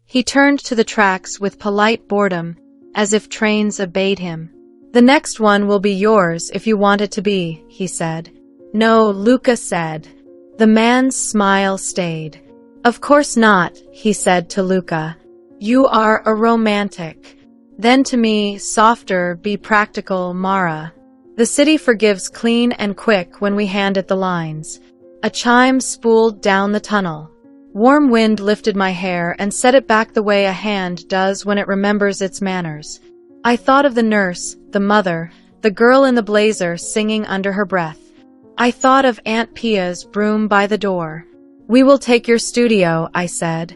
He turned to the tracks with polite boredom, as if trains obeyed him. "The next one will be yours if you want it to be," he said. "No," Luca said. The man's smile stayed. "Of course not," he said to Luca. "You are a romantic." Then to me, softer, "Be practical, Mara. The city forgives clean and quick when we hand it the lines." A chime spooled down the tunnel. Warm wind lifted my hair and set it back the way a hand does when it remembers its manners. I thought of the nurse, the mother, the girl in the blazer singing under her breath. I thought of Aunt Pia's broom by the door. "We will take your studio," I said.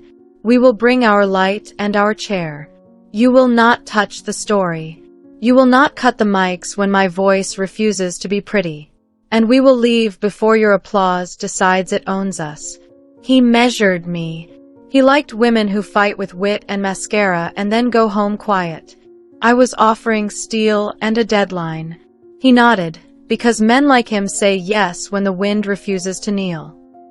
"We will bring our light and our chair. You will not touch the story. You will not cut the mics when my voice refuses to be pretty. And we will leave before your applause decides it owns us." He measured me. He liked women who fight with wit and mascara and then go home quiet. I was offering steel and a deadline. He nodded, because men like him say yes when the wind refuses to kneel.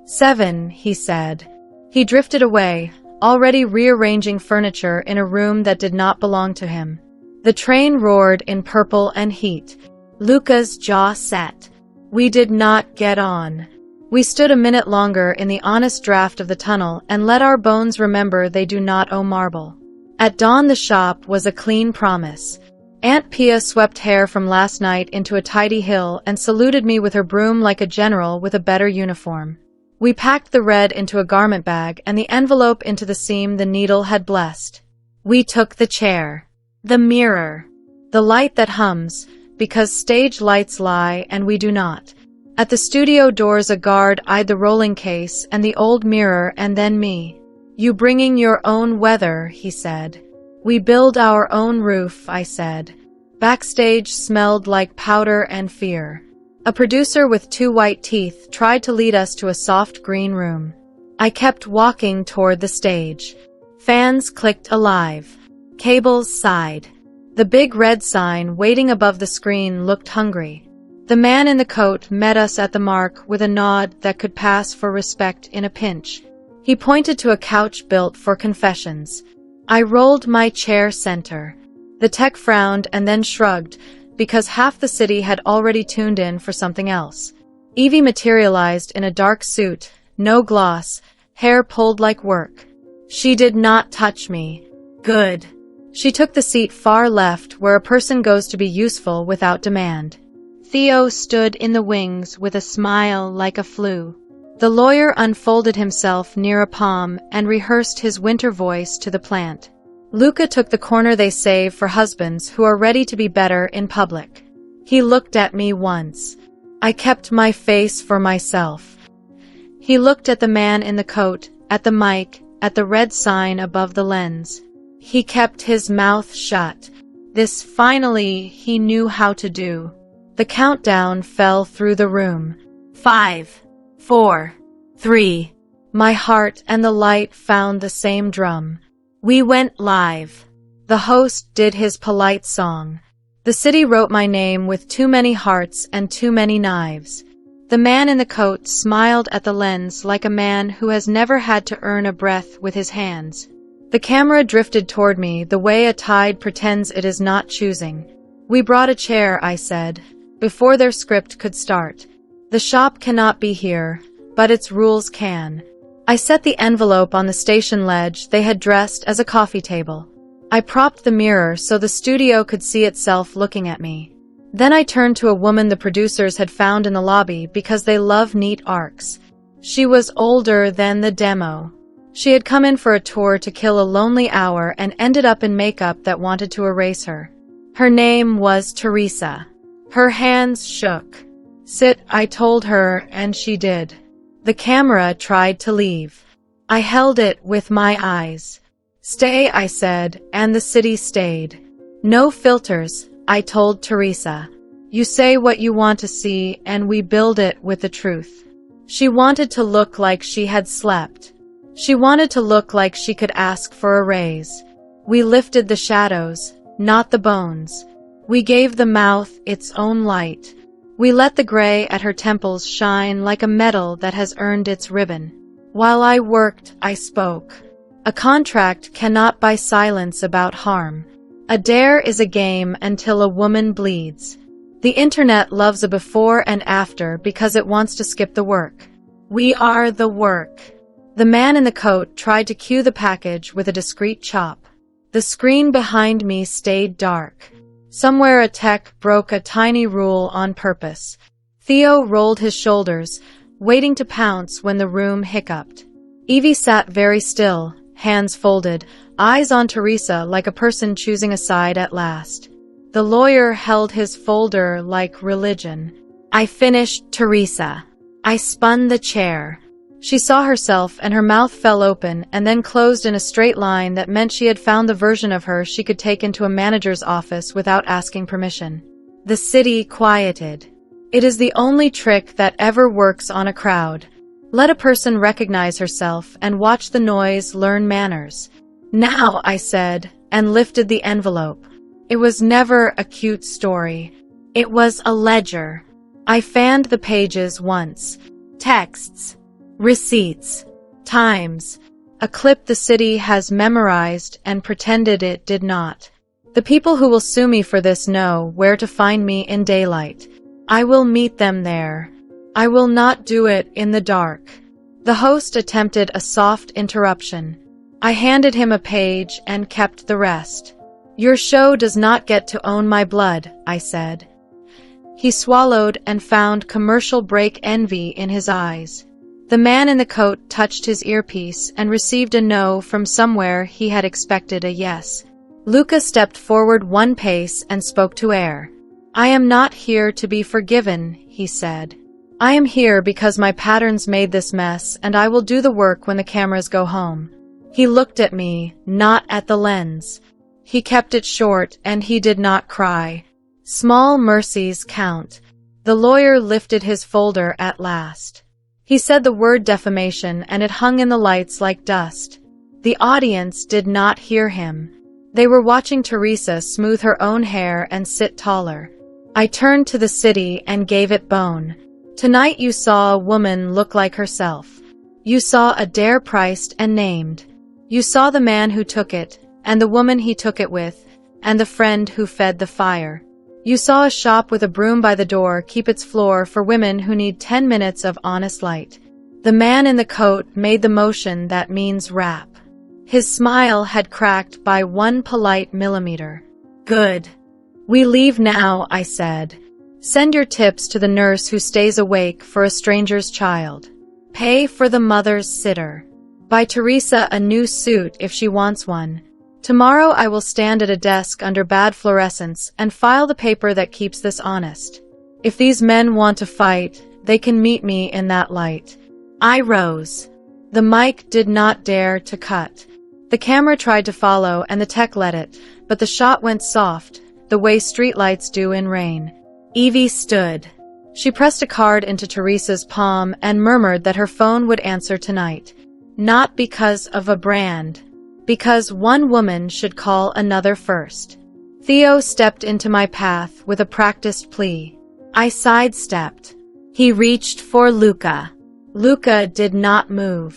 7, he said. He drifted away, already rearranging furniture in a room that did not belong to him. The train roared in purple and heat. Luca's jaw set. We did not get on. We stood a minute longer in the honest draft of the tunnel and let our bones remember they do not owe marble. At dawn the shop was a clean promise. Aunt Pia swept hair from last night into a tidy hill and saluted me with her broom like a general with a better uniform. We packed the red into a garment bag and the envelope into the seam the needle had blessed. We took the chair. The mirror. The light that hums, because stage lights lie and we do not. At the studio doors a guard eyed the rolling case and the old mirror and then me. You bringing your own weather, he said. We build our own roof, I said. Backstage smelled like powder and fear. A producer with 2 white teeth tried to lead us to a soft green room. I kept walking toward the stage. Fans clicked alive. Cables sighed. The big red sign waiting above the screen looked hungry. The man in the coat met us at the mark with a nod that could pass for respect in a pinch. He pointed to a couch built for confessions. I rolled my chair center. The tech frowned and then shrugged, because half the city had already tuned in for something else. Evie materialized in a dark suit, no gloss, hair pulled like work. She did not touch me. Good. She took the seat far left where a person goes to be useful without demand. Theo stood in the wings with a smile like a flu. The lawyer unfolded himself near a palm and rehearsed his winter voice to the plant. Luca took the corner they save for husbands who are ready to be better in public. He looked at me once. I kept my face for myself. He looked at the man in the coat, at the mic, at the red sign above the lens. He kept his mouth shut. This finally he knew how to do. The countdown fell through the room. 5, 4, 3. My heart and the light found the same drum. We went live. The host did his polite song. The city wrote my name with too many hearts and too many knives. The man in the coat smiled at the lens like a man who has never had to earn a breath with his hands. The camera drifted toward me the way a tide pretends it is not choosing. We brought a chair, I said, before their script could start. The shop cannot be here, but its rules can. I set the envelope on the station ledge they had dressed as a coffee table. I propped the mirror so the studio could see itself looking at me. Then I turned to a woman the producers had found in the lobby because they love neat arcs. She was older than the demo. She had come in for a tour to kill a lonely hour and ended up in makeup that wanted to erase her. Her name was Teresa. Her hands shook. "Sit," I told her, and she did. The camera tried to leave. I held it with my eyes. "Stay," I said, and the city stayed. "No filters," I told Teresa. "You say what you want to see, and we build it with the truth." She wanted to look like she had slept. She wanted to look like she could ask for a raise. We lifted the shadows, not the bones. We gave the mouth its own light. We let the gray at her temples shine like a medal that has earned its ribbon. While I worked, I spoke. A contract cannot buy silence about harm. A dare is a game until a woman bleeds. The internet loves a before and after because it wants to skip the work. We are the work. The man in the coat tried to cue the package with a discreet chop. The screen behind me stayed dark. Somewhere a tech broke a tiny rule on purpose. Theo rolled his shoulders, waiting to pounce when the room hiccuped. Evie sat very still, hands folded, eyes on Teresa like a person choosing a side at last. The lawyer held his folder like religion. I finished Teresa. I spun the chair. She saw herself and her mouth fell open and then closed in a straight line that meant she had found the version of her she could take into a manager's office without asking permission. The city quieted. It is the only trick that ever works on a crowd. Let a person recognize herself and watch the noise learn manners. "Now," I said, and lifted the envelope. It was never a cute story. It was a ledger. I fanned the pages once. Texts. Receipts. Times. A clip the city has memorized and pretended it did not. The people who will sue me for this know where to find me in daylight. I will meet them there. I will not do it in the dark. The host attempted a soft interruption. I handed him a page and kept the rest. "Your show does not get to own my blood," I said. He swallowed and found commercial break envy in his eyes. The man in the coat touched his earpiece and received a no from somewhere he had expected a yes. Luca stepped forward one pace and spoke to air. "I am not here to be forgiven," he said. "I am here because my patterns made this mess and I will do the work when the cameras go home." He looked at me, not at the lens. He kept it short and he did not cry. Small mercies count. The lawyer lifted his folder at last. He said the word defamation and it hung in the lights like dust. The audience did not hear him. They were watching Teresa smooth her own hair and sit taller. I turned to the city and gave it bone. Tonight you saw a woman look like herself. You saw a dare priced and named. You saw the man who took it, and the woman he took it with, and the friend who fed the fire. You saw a shop with a broom by the door keep its floor for women who need 10 minutes of honest light. The man in the coat made the motion that means rap. His smile had cracked by 1 polite millimeter. "Good. We leave now," I said. "Send your tips to the nurse who stays awake for a stranger's child. Pay for the mother's sitter. Buy Teresa a new suit if she wants one. Tomorrow I will stand at a desk under bad fluorescence and file the paper that keeps this honest. If these men want to fight, they can meet me in that light." I rose. The mic did not dare to cut. The camera tried to follow and the tech let it, but the shot went soft, the way streetlights do in rain. Evie stood. She pressed a card into Teresa's palm and murmured that her phone would answer tonight. Not because of a brand. Because one woman should call another first. Theo stepped into my path with a practiced plea. I sidestepped. He reached for Luca. Luca did not move.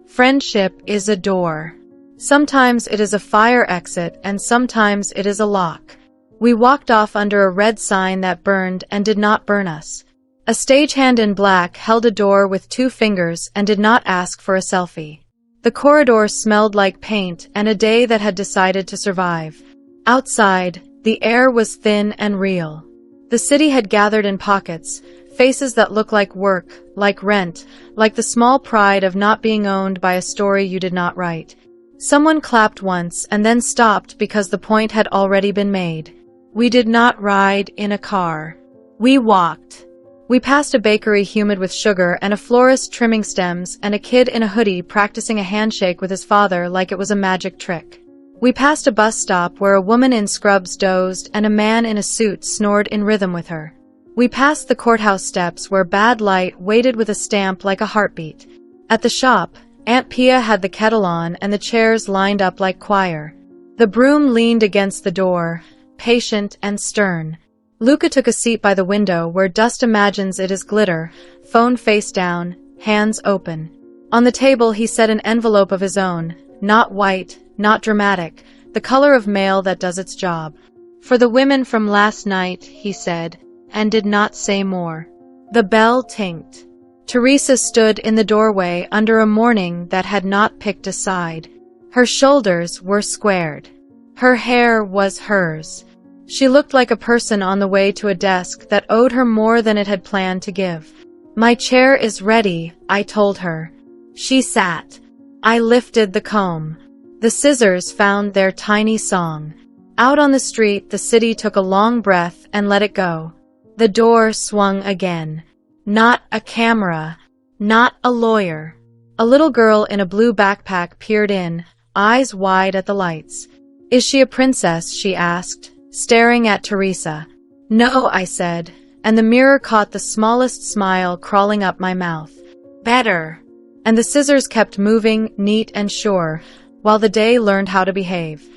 Friendship is a door. Sometimes it is a fire exit and sometimes it is a lock. We walked off under a red sign that burned and did not burn us. A stagehand in black held a door with 2 fingers and did not ask for a selfie. The corridor smelled like paint and a day that had decided to survive. Outside, the air was thin and real. The city had gathered in pockets, faces that look like work, like rent, like the small pride of not being owned by a story you did not write. Someone clapped once and then stopped because the point had already been made. We did not ride in a car. We walked. We passed a bakery humid with sugar and a florist trimming stems and a kid in a hoodie practicing a handshake with his father like it was a magic trick. We passed a bus stop where a woman in scrubs dozed and a man in a suit snored in rhythm with her. We passed the courthouse steps where bad light waited with a stamp like a heartbeat. At the shop, Aunt Pia had the kettle on and the chairs lined up like choir. The broom leaned against the door, patient and stern. Luca took a seat by the window where dust imagines it is glitter, phone face down, hands open. On the table he set an envelope of his own, not white, not dramatic, the color of mail that does its job. For the women from last night, he said, and did not say more. The bell tinked. Teresa stood in the doorway under a morning that had not picked a side. Her shoulders were squared. Her hair was hers. She looked like a person on the way to a desk that owed her more than it had planned to give. My chair is ready, I told her. She sat. I lifted the comb. The scissors found their tiny song. Out on the street, the city took a long breath and let it go. The door swung again. Not a camera. Not a lawyer. A little girl in a blue backpack peered in, eyes wide at the lights. Is she a princess? She asked, staring at Teresa. No, I said, and the mirror caught the smallest smile crawling up my mouth. Better. And the scissors kept moving, neat and sure, while the day learned how to behave.